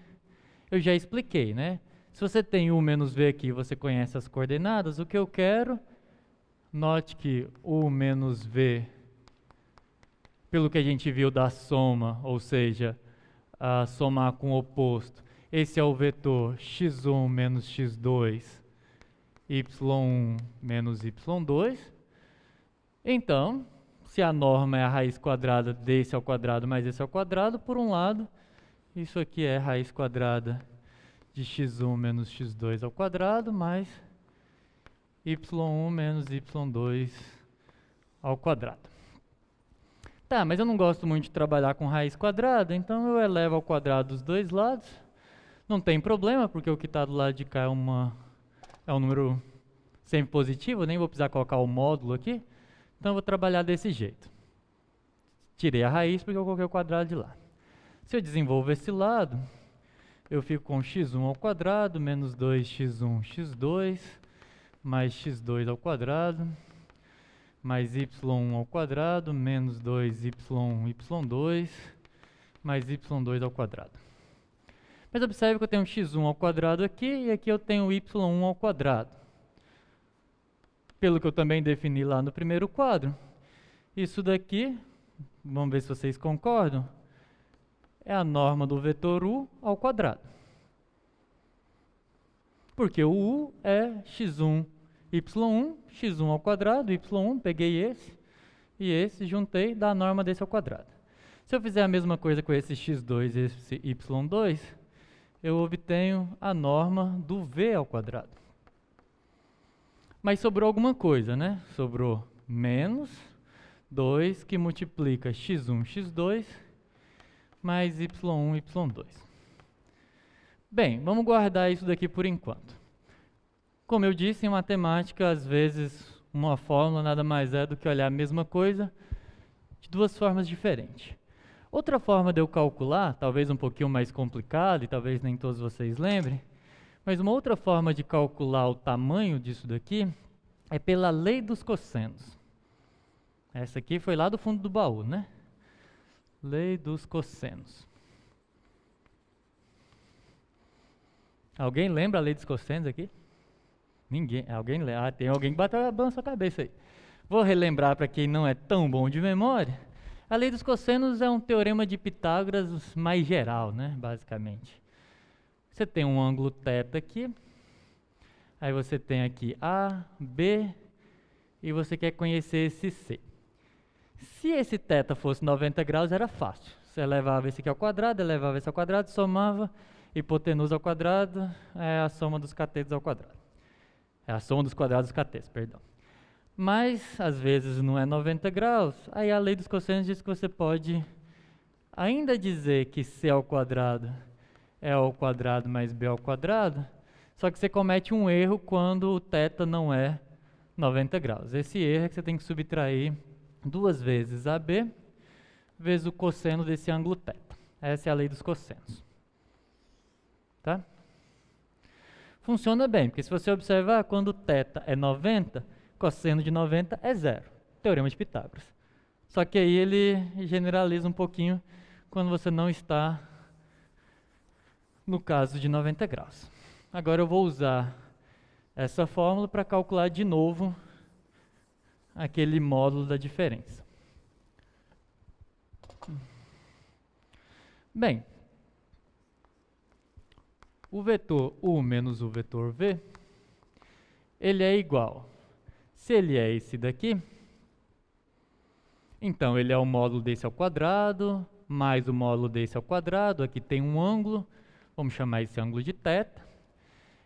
eu já expliquei, né? Se você tem U menos V aqui, você conhece as coordenadas, o que eu quero, note que U menos V, pelo que a gente viu da soma, ou seja, somar com o oposto, esse é o vetor x1 menos x2, y1 menos y2. Então, se a norma é a raiz quadrada desse ao quadrado mais esse ao quadrado, por um lado, isso aqui é raiz quadrada de x1 menos x2 ao quadrado, mais y1 menos y2 ao quadrado. Tá, mas eu não gosto muito de trabalhar com raiz quadrada, então eu elevo ao quadrado os dois lados. Não tem problema, porque o que está do lado de cá é uma é um número sempre positivo, nem vou precisar colocar o módulo aqui, então eu vou trabalhar desse jeito. Tirei a raiz porque eu coloquei o quadrado de lá. Se eu desenvolvo esse lado, eu fico com x1 ao quadrado, menos 2x1, x2, mais x2 ao quadrado, mais y1 ao quadrado, menos 2y1, y2, mais y2 ao quadrado. Mas observe que eu tenho x1 ao quadrado aqui, e aqui eu tenho y1 ao quadrado. Pelo que eu também defini lá no primeiro quadro, isso daqui, vamos ver se vocês concordam, é a norma do vetor u ao quadrado. Porque o u é x1, y1, x1 ao quadrado, y1, peguei esse e esse, juntei, dá a norma desse ao quadrado. Se eu fizer a mesma coisa com esse x2 e esse y2, eu obtenho a norma do v ao quadrado. Mas sobrou alguma coisa, né? Sobrou menos 2 que multiplica x1, x2, mais y1, y2. Bem, vamos guardar isso daqui por enquanto. Como eu disse, em matemática, às vezes, uma fórmula nada mais é do que olhar a mesma coisa de duas formas diferentes. Outra forma de eu calcular, talvez um pouquinho mais complicada, e talvez nem todos vocês lembrem, mas uma outra forma de calcular o tamanho disso daqui é pela lei dos cossenos. Essa aqui foi lá do fundo do baú, né? Lei dos cossenos. Alguém lembra a lei dos cossenos aqui? Ninguém. Alguém lembra? Ah, tem alguém que bateu a mão na sua cabeça aí. Vou relembrar para quem não é tão bom de memória. A lei dos cossenos é um teorema de Pitágoras mais geral, né? Basicamente. Você tem um ângulo θ aqui. Aí você tem aqui A, B, e você quer conhecer esse C. Se esse θ fosse 90 graus, era fácil. Você elevava esse aqui ao quadrado, elevava esse ao quadrado, somava, hipotenusa ao quadrado, é a soma dos catetos ao quadrado. É a soma dos quadrados dos catetos, perdão. Mas, às vezes, não é 90 graus, aí a lei dos cossenos diz que você pode ainda dizer que C ao quadrado é ao quadrado mais B ao quadrado, só que você comete um erro quando o θ não é 90 graus. Esse erro é que você tem que subtrair 2 vezes AB vezes o cosseno desse ângulo θ. Essa é a lei dos cossenos. Tá? Funciona bem, porque se você observar, quando θ é 90, cosseno de 90 é zero. Teorema de Pitágoras. Só que aí ele generaliza um pouquinho quando você não está no caso de 90 graus. Agora eu vou usar essa fórmula para calcular de novo aquele módulo da diferença. Bem, o vetor u menos o vetor v, ele é igual. Se ele é esse daqui, então ele é o módulo desse ao quadrado, mais o módulo desse ao quadrado. Aqui tem um ângulo, vamos chamar esse ângulo de θ.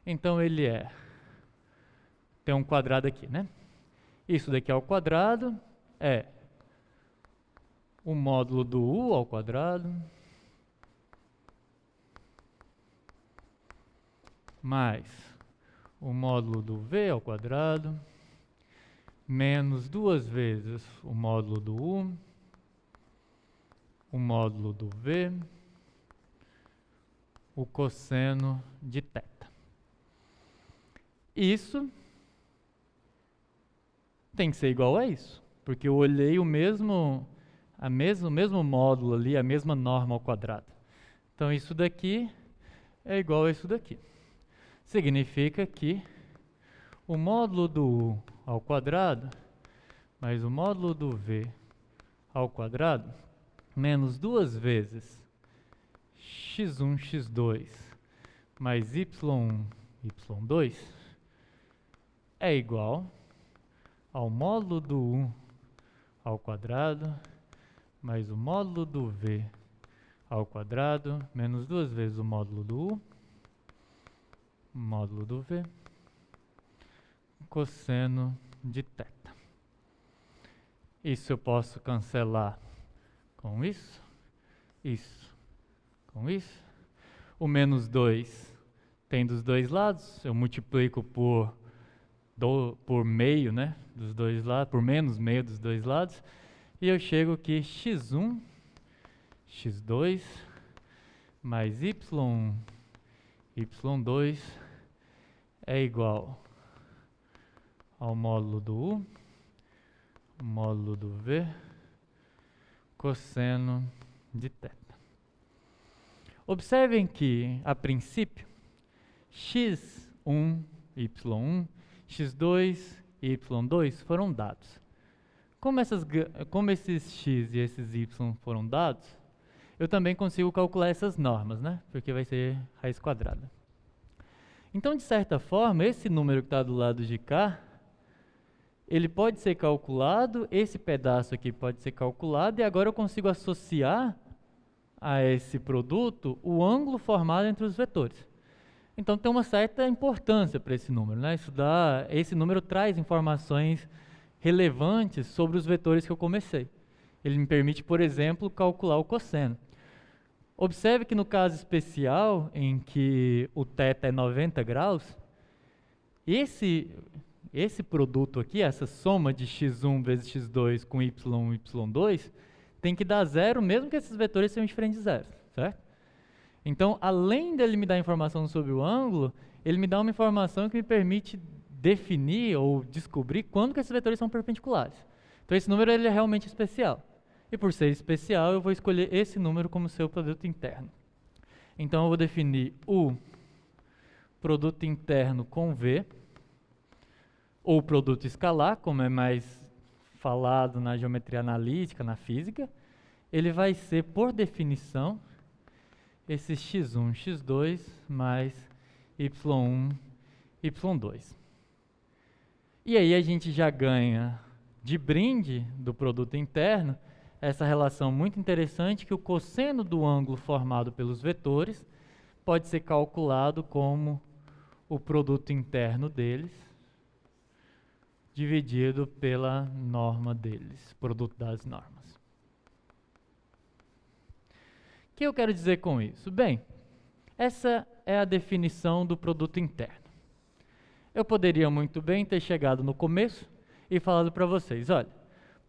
Então ele tem um quadrado aqui, né? Isso daqui ao quadrado é o módulo do u ao quadrado mais o módulo do v ao quadrado menos 2 vezes o módulo do u, o módulo do v, o cosseno de θ. Isso tem que ser igual a isso, porque eu olhei o mesmo módulo ali, a mesma norma ao quadrado. Então isso daqui é igual a isso daqui. Significa que o módulo do u ao quadrado mais o módulo do v ao quadrado menos 2 vezes x1, x2 mais y1, y2 é igual ao módulo do u ao quadrado mais o módulo do v ao quadrado menos 2 vezes o módulo do u, módulo do v, cosseno de θ. Isso eu posso cancelar com isso com isso. O menos 2 tem dos dois lados, eu multiplico por meio, né, dos dois lados, por menos meio dos dois lados, e eu chego que x1, x2, mais y1, y2 é igual ao módulo do u, módulo do v, cosseno de θ. Observem que, a princípio, x1, y1, x2 e y2 foram dados. Como esses x e esses y foram dados, eu também consigo calcular essas normas, né? Porque vai ser raiz quadrada. Então, de certa forma, esse número que está do lado de cá, ele pode ser calculado, esse pedaço aqui pode ser calculado, e agora eu consigo associar a esse produto o ângulo formado entre os vetores. Então tem uma certa importância para esse número, né? Esse número traz informações relevantes sobre os vetores que eu comecei. Ele me permite, por exemplo, calcular o cosseno. Observe que no caso especial, em que o θ é 90 graus, esse produto aqui, essa soma de x1 vezes x2 com y1 e y2, tem que dar zero, mesmo que esses vetores sejam diferentes de zero, certo? Então, além dele me dar informação sobre o ângulo, ele me dá uma informação que me permite definir ou descobrir quando que esses vetores são perpendiculares. Então, esse número ele é realmente especial. E por ser especial, eu vou escolher esse número como seu produto interno. Então, eu vou definir o produto interno com V, ou produto escalar, como é mais falado na geometria analítica, na física. Ele vai ser, por definição, esse x1, x2 mais y1, y2. E aí a gente já ganha de brinde do produto interno essa relação muito interessante que o cosseno do ângulo formado pelos vetores pode ser calculado como o produto interno deles dividido pela norma deles, produto das normas. O que eu quero dizer com isso? Bem, essa é a definição do produto interno. Eu poderia muito bem ter chegado no começo e falado para vocês, olha,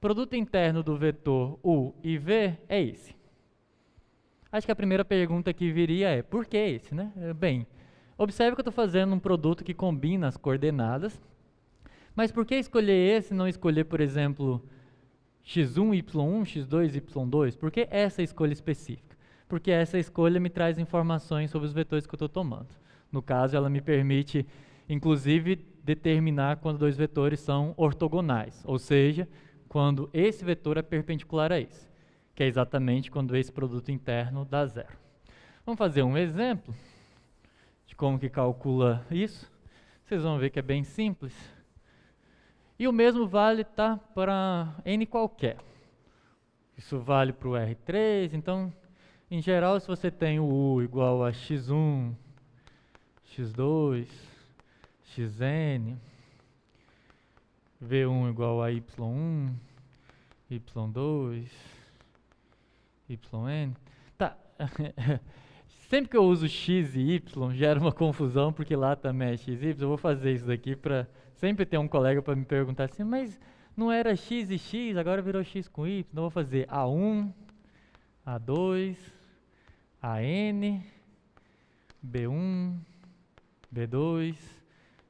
produto interno do vetor u e v é esse. Acho que a primeira pergunta que viria é, por que esse, né? Bem, observe que eu estou fazendo um produto que combina as coordenadas, mas por que escolher esse e não escolher, por exemplo, x1, y1, x2, y2? Por que essa escolha específica? Porque essa escolha me traz informações sobre os vetores que eu estou tomando. No caso, ela me permite, inclusive, determinar quando dois vetores são ortogonais, ou seja, quando esse vetor é perpendicular a esse, que é exatamente quando esse produto interno dá zero. Vamos fazer um exemplo de como que calcula isso. Vocês vão ver que é bem simples. E o mesmo vale para n qualquer. Isso vale para o R3, então, em geral, se você tem o U igual a x1, x2, xn, v1 igual a y1, y2, yn. Tá. Sempre que eu uso x e y, gera uma confusão, porque lá também é x e y. Eu vou fazer isso daqui para sempre ter um colega para me perguntar assim, mas não era x e x, agora virou x com y. Então eu vou fazer A1, A2, AN, B1, B2,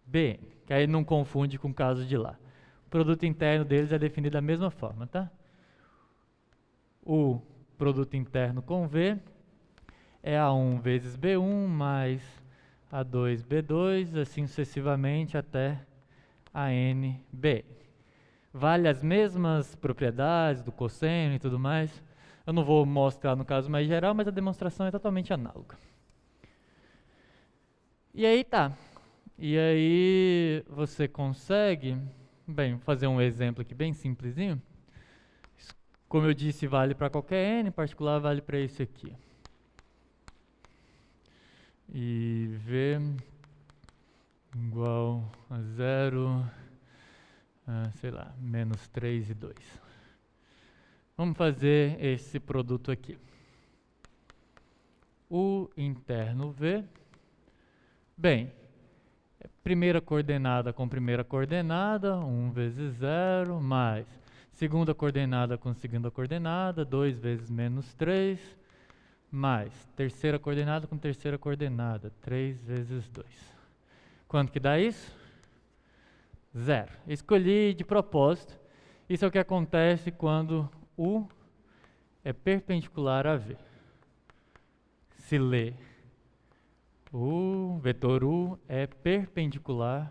Bn, que aí não confunde com o caso de lá. O produto interno deles é definido da mesma forma, tá? O produto interno com V é A1 vezes B1 mais A2, B2, assim sucessivamente até ANB. Vale as mesmas propriedades do cosseno e tudo mais. Eu não vou mostrar no caso mais geral, mas a demonstração é totalmente análoga. E aí tá. E aí você consegue, bem, fazer um exemplo aqui bem simplesinho. Como eu disse, vale para qualquer n, em particular vale para esse aqui. E v igual a 0, sei lá, menos 3 e 2. Vamos fazer esse produto aqui. O interno V Bem, primeira coordenada com primeira coordenada, 1 vezes 0, mais segunda coordenada com segunda coordenada, 2 vezes menos 3, mais terceira coordenada com terceira coordenada, 3 vezes 2. Quanto que dá isso? 0. Escolhi de propósito. Isso é o que acontece quando U é perpendicular a V. Se lê o vetor U é perpendicular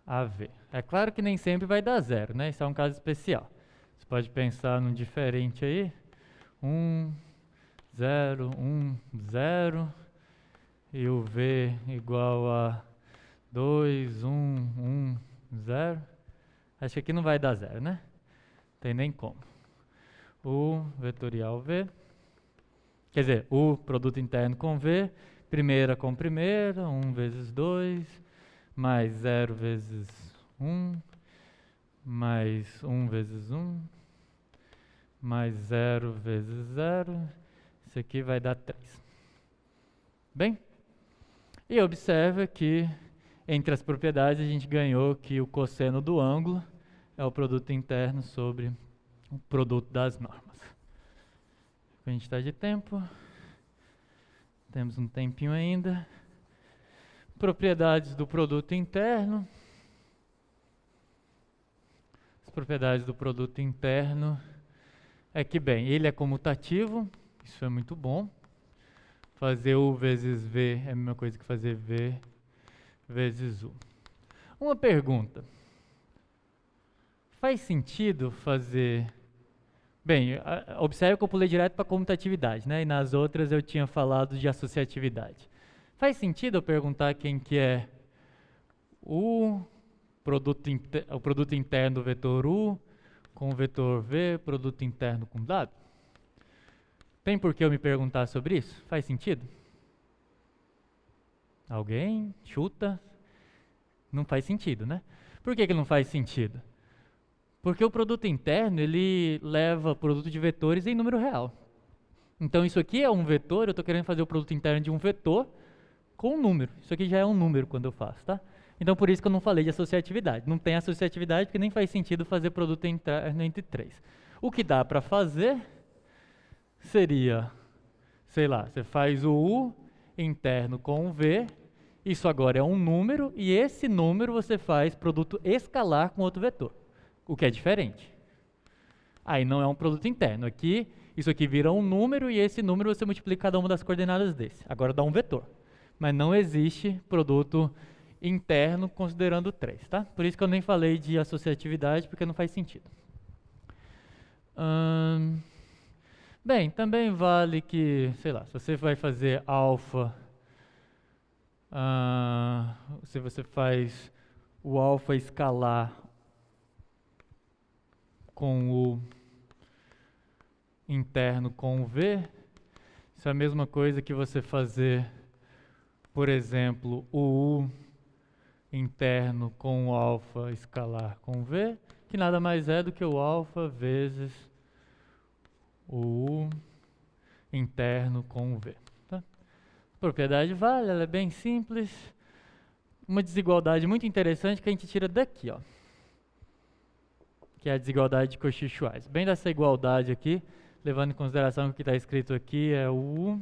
a V. É claro que nem sempre vai dar 0, né? Isso é um caso especial. Você pode pensar num diferente aí. 1, 0, 1, 0. E o V igual a 2, 1, 1, 0. Acho que aqui não vai dar 0, né? Tem nem como. U vetorial V. Quer dizer, U produto interno com V. Primeira com primeira. 1 vezes 2. Mais 0 vezes 1. Mais 1 vezes 1. Mais 0 vezes 0. Isso aqui vai dar 3. Bem? E observa que entre as propriedades a gente ganhou que o cosseno do ângulo é o produto interno sobre o produto das normas. A gente está de tempo. Temos um tempinho ainda. Propriedades do produto interno. As propriedades do produto interno é que, bem, ele é comutativo. Isso é muito bom. Fazer U vezes V é a mesma coisa que fazer V vezes U. Uma pergunta. Faz sentido fazer... Bem, observe que eu pulei direto para comutatividade, né? E nas outras eu tinha falado de associatividade. Faz sentido eu perguntar quem que é o produto interno do vetor U com o vetor V, produto interno com dado? Tem por que eu me perguntar sobre isso? Faz sentido? Alguém chuta? Não faz sentido, né? Por que não faz sentido? Porque o produto interno, ele leva produto de vetores em número real. Então isso aqui é um vetor, eu estou querendo fazer o produto interno de um vetor com um número. Isso aqui já é um número quando eu faço, tá? Então por isso que eu não falei de associatividade. Não tem associatividade porque nem faz sentido fazer produto interno entre 3. O que dá para fazer seria, sei lá, você faz o U interno com o V, isso agora é um número, e esse número você faz produto escalar com outro vetor, o que é diferente. Aí não é um produto interno, aqui, isso aqui vira um número, e esse número você multiplica cada uma das coordenadas desse, agora dá um vetor. Mas não existe produto interno considerando 3, tá? Por isso que eu nem falei de associatividade, porque não faz sentido. Bem, também vale que, sei lá, se você vai fazer alfa, se você faz o alfa escalar com o interno com o V, isso é a mesma coisa que você fazer, por exemplo, o U interno com o alfa escalar com o V, que nada mais é do que o alfa vezes o U interno com o V. Tá? A propriedade vale, ela é bem simples. Uma desigualdade muito interessante que a gente tira daqui, ó, que é a desigualdade de Cauchy-Schwarz. Bem dessa igualdade aqui, levando em consideração que o que está escrito aqui é o U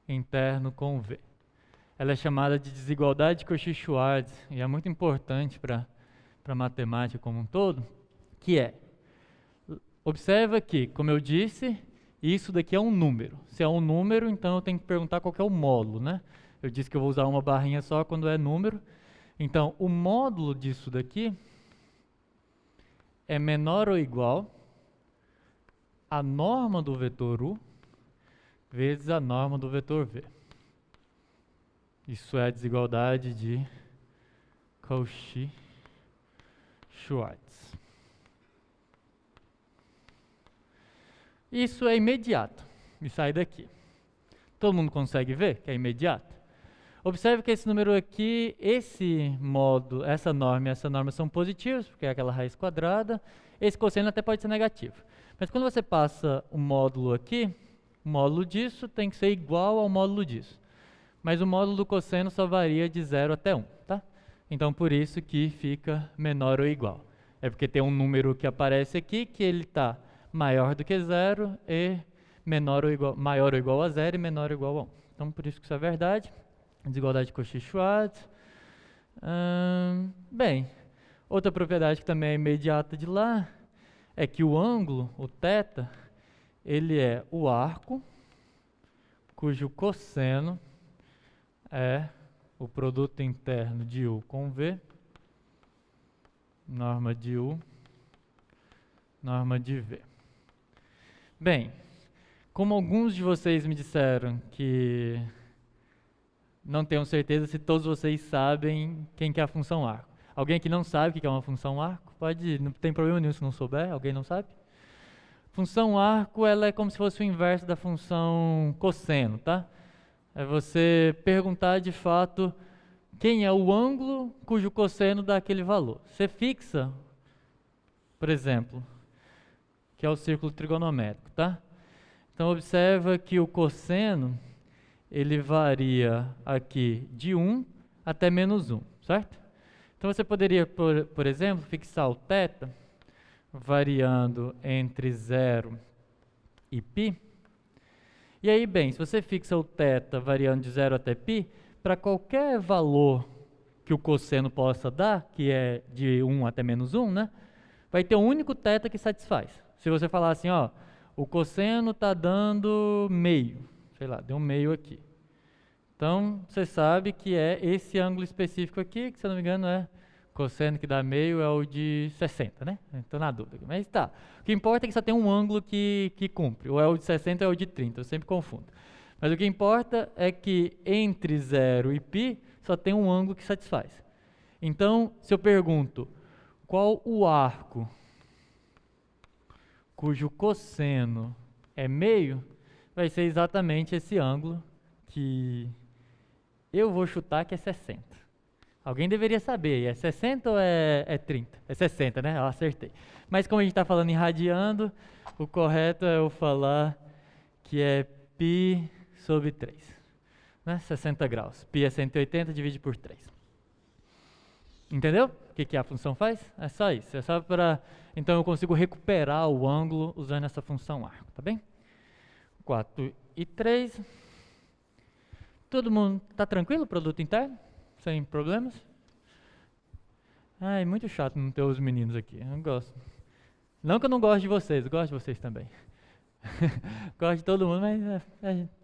interno com o V. Ela é chamada de desigualdade de Cauchy-Schwarz e é muito importante para a matemática como um todo, que é, observa que, como eu disse, isso daqui é um número. Se é um número, então eu tenho que perguntar qual que é o módulo, né? Eu disse que eu vou usar uma barrinha só quando é número. Então, o módulo disso daqui é menor ou igual à norma do vetor U vezes a norma do vetor V. Isso é a desigualdade de Cauchy-Schwarz. Isso é imediato, me sai daqui. Todo mundo consegue ver que é imediato? Observe que esse número aqui, esse módulo, essa norma e essa norma são positivos, porque é aquela raiz quadrada. Esse cosseno até pode ser negativo. Mas quando você passa o módulo aqui, O módulo disso tem que ser igual ao módulo disso. Mas o módulo do cosseno só varia de 0 até 1, tá? Então, por isso que fica menor ou igual. É porque tem um número que aparece aqui, que ele está maior do que 0 e maior ou igual a 0 e menor ou igual a 1. Então, por isso que isso é verdade. Desigualdade de Cauchy-Schwarz. Bem, outra propriedade que também é imediata de lá é que o ângulo, o θ, ele é o arco cujo cosseno é o produto interno de U com V, norma de U, norma de V. Bem, como alguns de vocês me disseram que não tenho certeza se todos vocês sabem quem que é a função arco. Alguém que não sabe o que é uma função arco? Pode, não tem problema nenhum se não souber, alguém não sabe? Função arco, ela é como se fosse o inverso da função cosseno, tá? É você perguntar de fato quem é o ângulo cujo cosseno dá aquele valor. Você fixa, por exemplo, que é o círculo trigonométrico, tá? Então observa que o cosseno, ele varia aqui de 1 até menos 1, certo? Então você poderia, por exemplo, fixar o θ variando entre 0 e π. E aí, bem, se você fixa o θ variando de 0 até π, para qualquer valor que o cosseno possa dar, que é de 1 até menos 1, né, vai ter um único θ que satisfaz. Se você falar assim, ó, o cosseno está dando meio, sei lá, deu um meio aqui. Então, você sabe que é esse ângulo específico aqui, que se eu não me engano é cosseno que dá meio é o de 60, né? Estou na dúvida. Mas tá. O que importa é que só tem um ângulo que cumpre. Ou é o de 60 ou é o de 30. Eu sempre confundo. Mas o que importa é que entre 0 e π só tem um ângulo que satisfaz. Então, se eu pergunto qual o arco cujo cosseno é meio, vai ser exatamente esse ângulo que eu vou chutar que é 60. Alguém deveria saber, é 60 ou é 30? É 60, né? Eu acertei. Mas como a gente está falando em radiando, o correto é eu falar que é π sobre 3. Né? 60 graus. Π é 180, divide por 3. Entendeu? O que a função faz? É só isso. É só para... Então eu consigo recuperar o ângulo usando essa função arco, tá bem? 4 e 3. Todo mundo está tranquilo? Produto interno? Sem problemas? É muito chato não ter os meninos aqui. Eu não gosto. Não que eu não gosto de vocês, eu gosto de vocês também. Gosto de todo mundo,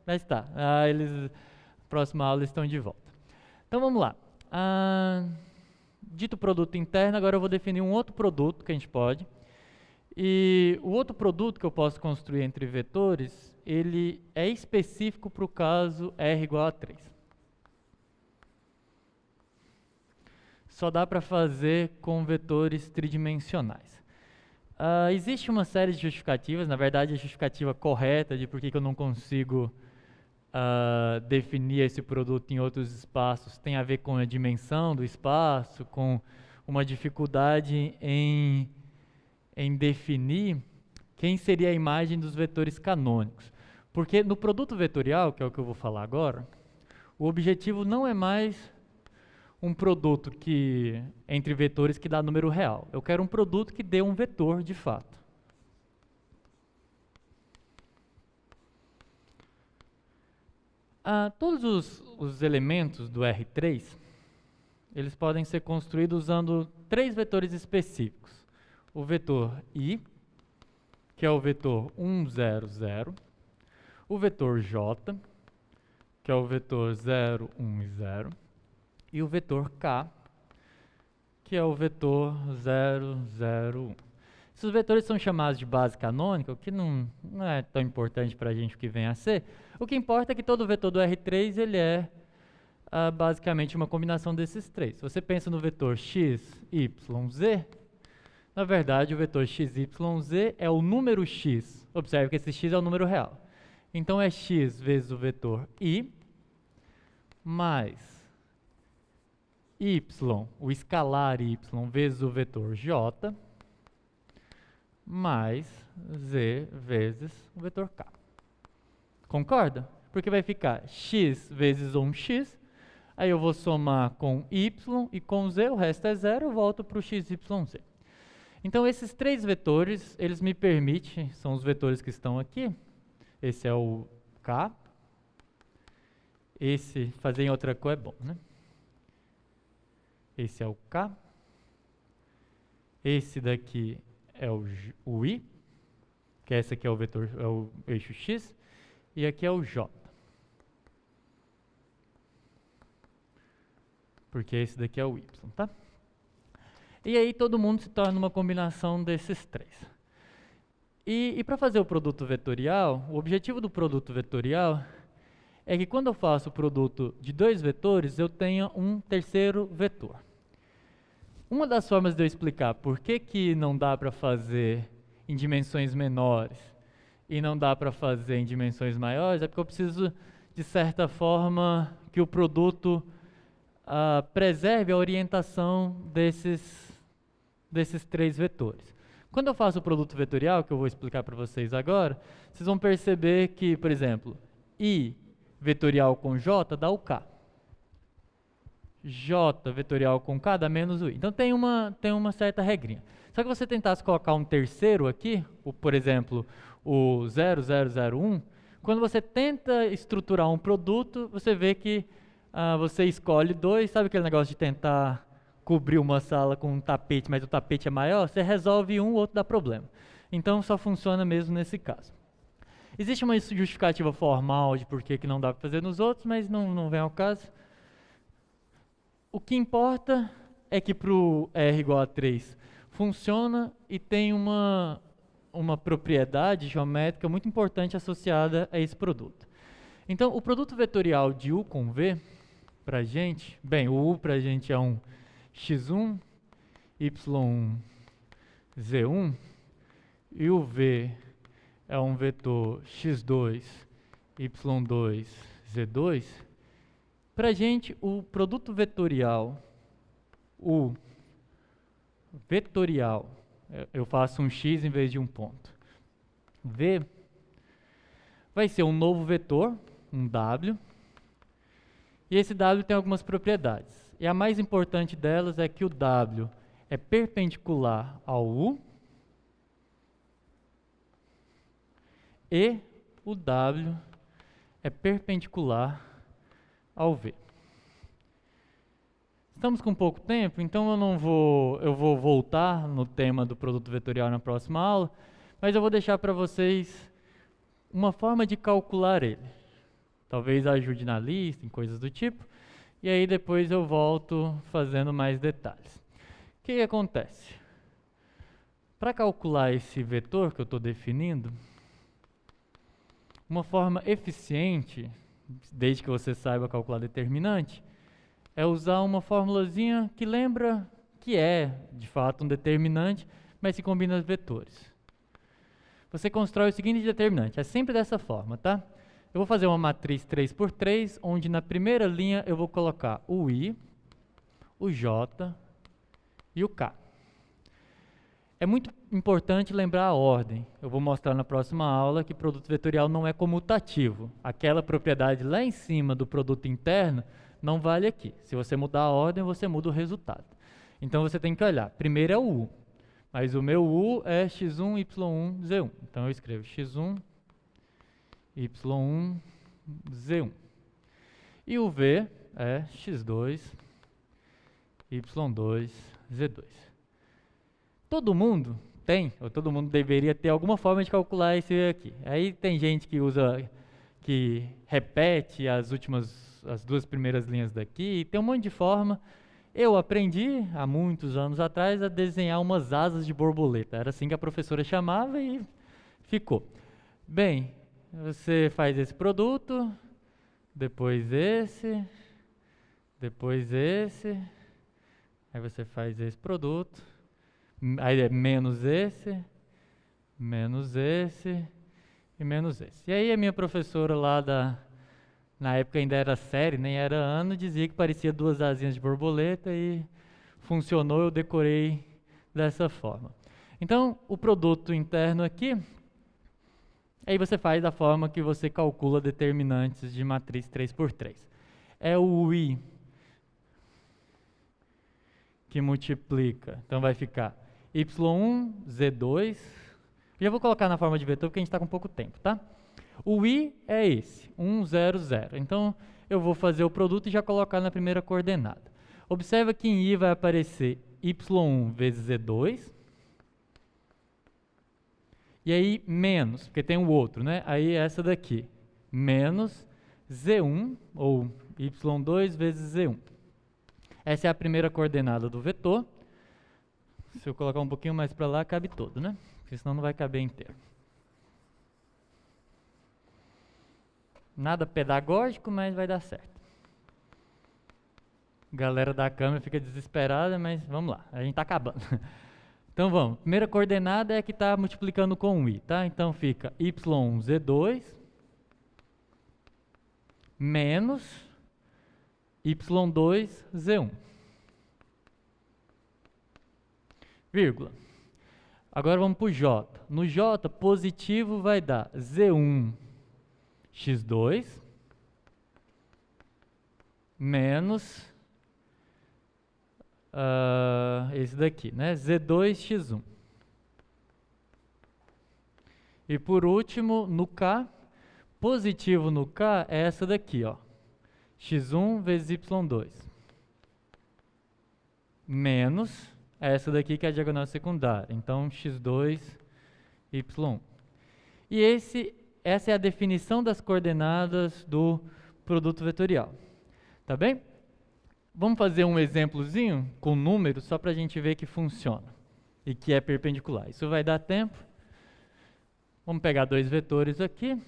mas tá. Próxima aula estão de volta. Então vamos lá. Dito produto interno, agora eu vou definir um outro produto que a gente pode. E o outro produto que eu posso construir entre vetores, ele é específico para o caso R igual a 3. Só dá para fazer com vetores tridimensionais. Existe uma série de justificativas, na verdade a justificativa correta de por que eu não consigo definir esse produto em outros espaços tem a ver com a dimensão do espaço, com uma dificuldade em definir quem seria a imagem dos vetores canônicos. Porque no produto vetorial, que é o que eu vou falar agora, o objetivo não é mais um produto que entre vetores que dá número real. Eu quero um produto que dê um vetor de fato. Todos os elementos do R3, eles podem ser construídos usando 3 vetores específicos. O vetor I, que é o vetor 1, 0, 0. O vetor J, que é o vetor 0, 1 e 0. E o vetor K, que é o vetor 0, 0, 1. Esses vetores são chamados de base canônica, o que não é tão importante para a gente o que vem a ser. O que importa é que todo vetor do R3 ele é basicamente uma combinação desses 3. Se você pensa no vetor x, y, z, na verdade o vetor x, y, z é o número x. Observe que esse x é o número real. Então é x vezes o vetor i, mais y, o escalar y, vezes o vetor j, mais z vezes o vetor k. Concorda? Porque vai ficar x vezes 1x, aí eu vou somar com y e com z, o resto é zero, eu volto para o x, y, z. Então esses três vetores, eles me permitem, são os vetores que estão aqui, esse é o k, esse, fazer em outra cor é bom, né? Esse é o k, esse daqui é o i, que esse aqui é o vetor, é o eixo x, e aqui é o j. Porque esse daqui é o y, tá? E aí todo mundo se torna uma combinação desses três. E para fazer o produto vetorial, o objetivo do produto vetorial é que quando eu faço o produto de dois vetores, eu tenha um terceiro vetor. Uma das formas de eu explicar por que não dá para fazer em dimensões menores e não dá para fazer em dimensões maiores é porque eu preciso, de certa forma, que o produto preserve a orientação desses três vetores. Quando eu faço o produto vetorial, que eu vou explicar para vocês agora, vocês vão perceber que, por exemplo, I vetorial com J dá o K. J vetorial com K dá menos o I. Então tem uma certa regrinha. Só que você tentasse colocar um terceiro aqui, por exemplo, o 0001, quando você tenta estruturar um produto, você vê que você escolhe dois, sabe aquele negócio de tentar cobrir uma sala com um tapete, mas o tapete é maior? Você resolve um, o outro dá problema. Então só funciona mesmo nesse caso. Existe uma justificativa formal de por que não dá para fazer nos outros, mas não vem ao caso. O que importa é que para o R igual a 3 funciona e tem uma propriedade geométrica muito importante associada a esse produto. Então, o produto vetorial de U com V, para a gente, bem, o U para a gente é um x1, y1, z1, e o V é um vetor x2, y2, z2. Para a gente, o produto vetorial, o vetorial, eu faço um x em vez de um ponto. V vai ser um novo vetor, um W, e esse W tem algumas propriedades. E a mais importante delas é que o W é perpendicular ao U e o W é perpendicular ao V. Estamos com pouco tempo, então eu vou voltar no tema do produto vetorial na próxima aula, mas eu vou deixar para vocês uma forma de calcular ele. Talvez ajude na lista, em coisas do tipo, e aí depois eu volto fazendo mais detalhes. O que acontece? Para calcular esse vetor que eu estou definindo, uma forma eficiente, desde que você saiba calcular determinante, é usar uma formulazinha que lembra que é, de fato, um determinante, mas se combina os vetores. Você constrói o seguinte determinante, é sempre dessa forma, tá? Eu vou fazer uma matriz 3×3, onde na primeira linha eu vou colocar o I, o J e o K. É muito importante lembrar a ordem. Eu vou mostrar na próxima aula que produto vetorial não é comutativo. Aquela propriedade lá em cima do produto interno não vale aqui. Se você mudar a ordem, você muda o resultado. Então você tem que olhar. Primeiro é o U, mas o meu U é x1, y1, z1. Então eu escrevo x1, y1, z1. E o V é x2, y2, z2. Todo mundo tem, ou todo mundo deveria ter alguma forma de calcular esse aqui. Aí tem gente que repete as duas primeiras linhas daqui, tem um monte de forma. Eu aprendi, há muitos anos atrás, a desenhar umas asas de borboleta. Era assim que a professora chamava e ficou. Bem, você faz esse produto, depois esse, aí você faz esse produto, aí é menos esse e menos esse. E aí a minha professora lá na época ainda era série, nem era ano, dizia que parecia duas asinhas de borboleta e funcionou, eu decorei dessa forma. Então, o produto interno aqui Aí você faz da forma que você calcula determinantes de matriz 3×3. É o I que multiplica. Então vai ficar y1, z2. Já vou colocar na forma de vetor porque a gente está com pouco tempo, tá? O I é esse, 1, 0, 0. Então eu vou fazer o produto e já colocar na primeira coordenada. Observa que em I vai aparecer y1 vezes z2. E aí menos, porque tem o outro, né? Aí essa daqui, menos z1, ou y2 vezes z1. Essa é a primeira coordenada do vetor. Se eu colocar um pouquinho mais para lá, cabe todo, né? Porque senão não vai caber inteiro. Nada pedagógico, mas vai dar certo. Galera da câmera fica desesperada, mas vamos lá, a gente está acabando. Então vamos, primeira coordenada é que está multiplicando com o I, tá? Então fica y1z2 menos y2z1. Vírgula. Agora vamos para o J. No J, positivo vai dar z1 x2 menos esse daqui, né? z2x1. E por último, no K, positivo no K é essa daqui, ó, x1 vezes y2 menos essa daqui que é a diagonal secundária, então x2 y1. E essa é a definição das coordenadas do produto vetorial, tá bem? Vamos fazer um exemplozinho com números só para a gente ver que funciona e que é perpendicular. Isso vai dar tempo. Vamos pegar dois vetores aqui.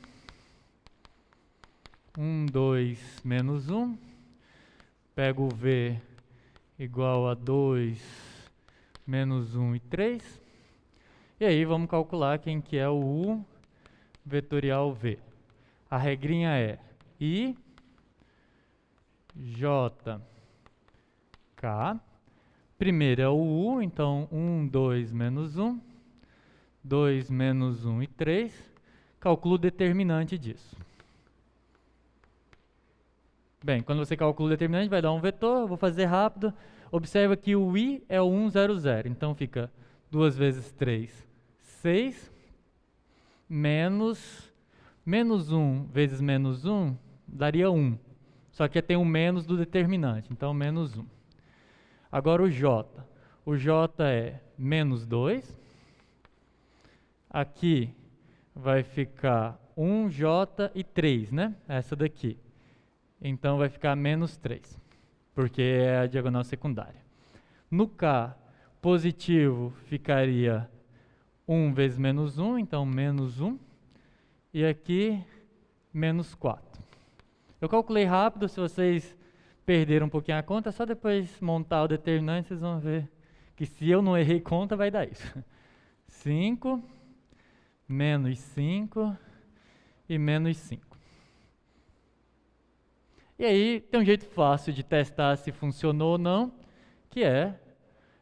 1, 2, menos 1. Pego o V igual a 2, menos 1 e 3. E aí vamos calcular quem que é o U vetorial V. A regrinha é I, J, K. Primeiro é o U, então 1, 2, menos 1. 2, menos 1 e 3. Calculo o determinante disso. Bem, quando você calcula o determinante, vai dar um vetor. Eu vou fazer rápido. Observa que o I é o 1, 0, 0. Então fica 2 vezes 3, 6. Menos 1 vezes menos 1 daria 1. Só que tem um menos do determinante. Então, menos 1. Agora o J. O J é menos 2. Aqui vai ficar 1J e 3, né? Essa daqui. Então vai ficar menos 3, porque é a diagonal secundária. No K, positivo ficaria 1 vezes menos 1, então menos 1. E aqui, menos 4. Eu calculei rápido, se vocês perderam um pouquinho a conta, é só depois montar o determinante, vocês vão ver que se eu não errei conta, vai dar isso. 5, menos 5 e menos 5. E aí tem um jeito fácil de testar se funcionou ou não, que é,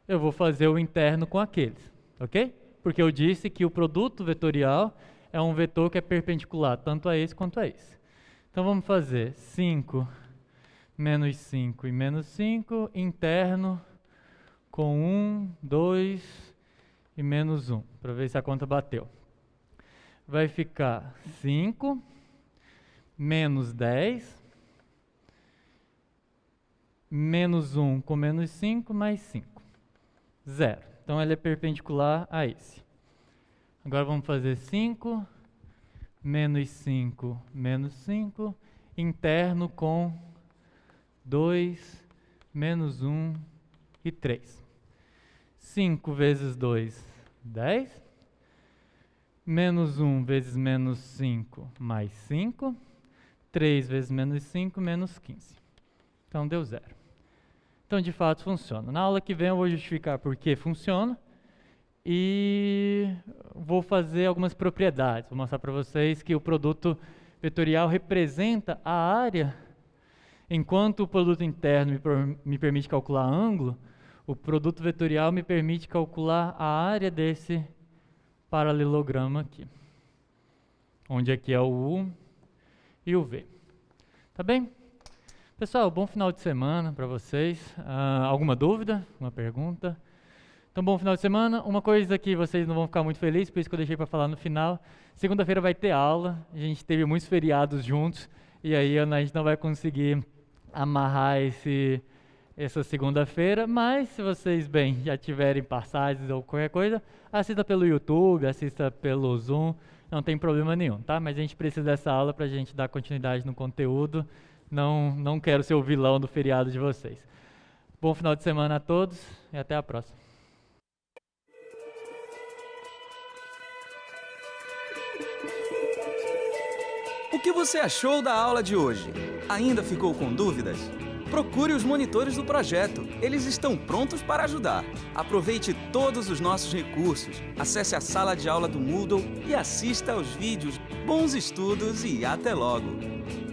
eu vou fazer o interno com aqueles, ok? Porque eu disse que o produto vetorial é um vetor que é perpendicular tanto a esse quanto a esse. Então vamos fazer 5, menos 5 e menos 5, interno com 1, 2 e menos 1, para ver se a conta bateu. Vai ficar 5, menos 10, menos 1 com menos 5, mais 5. 0. Então, ele é perpendicular a esse. Agora, vamos fazer 5, menos 5, menos 5, interno com 2, menos 1 e 3. 5 vezes 2, 10. Menos 1 vezes menos 5, mais 5. 3 vezes menos 5, menos 15. Então, deu 0. Então, de fato, funciona. Na aula que vem eu vou justificar por que funciona e vou fazer algumas propriedades. Vou mostrar para vocês que o produto vetorial representa a área, enquanto o produto interno me permite calcular ângulo, o produto vetorial me permite calcular a área desse paralelograma aqui. onde aqui é o U e o V. Tá bem? Pessoal, bom final de semana para vocês. Alguma dúvida? Uma pergunta? Então, bom final de semana. Uma coisa que vocês não vão ficar muito felizes, por isso que eu deixei para falar no final. Segunda-feira vai ter aula. A gente teve muitos feriados juntos e aí a gente não vai conseguir amarrar essa segunda-feira, mas se vocês, já tiverem passagens ou qualquer coisa, assista pelo YouTube, assista pelo Zoom, não tem problema nenhum, tá? Mas a gente precisa dessa aula para a gente dar continuidade no conteúdo. Não quero ser o vilão do feriado de vocês. Bom final de semana a todos e até a próxima. O que você achou da aula de hoje? Ainda ficou com dúvidas? Procure os monitores do projeto. Eles estão prontos para ajudar. Aproveite todos os nossos recursos. Acesse a sala de aula do Moodle e assista aos vídeos. Bons estudos e até logo!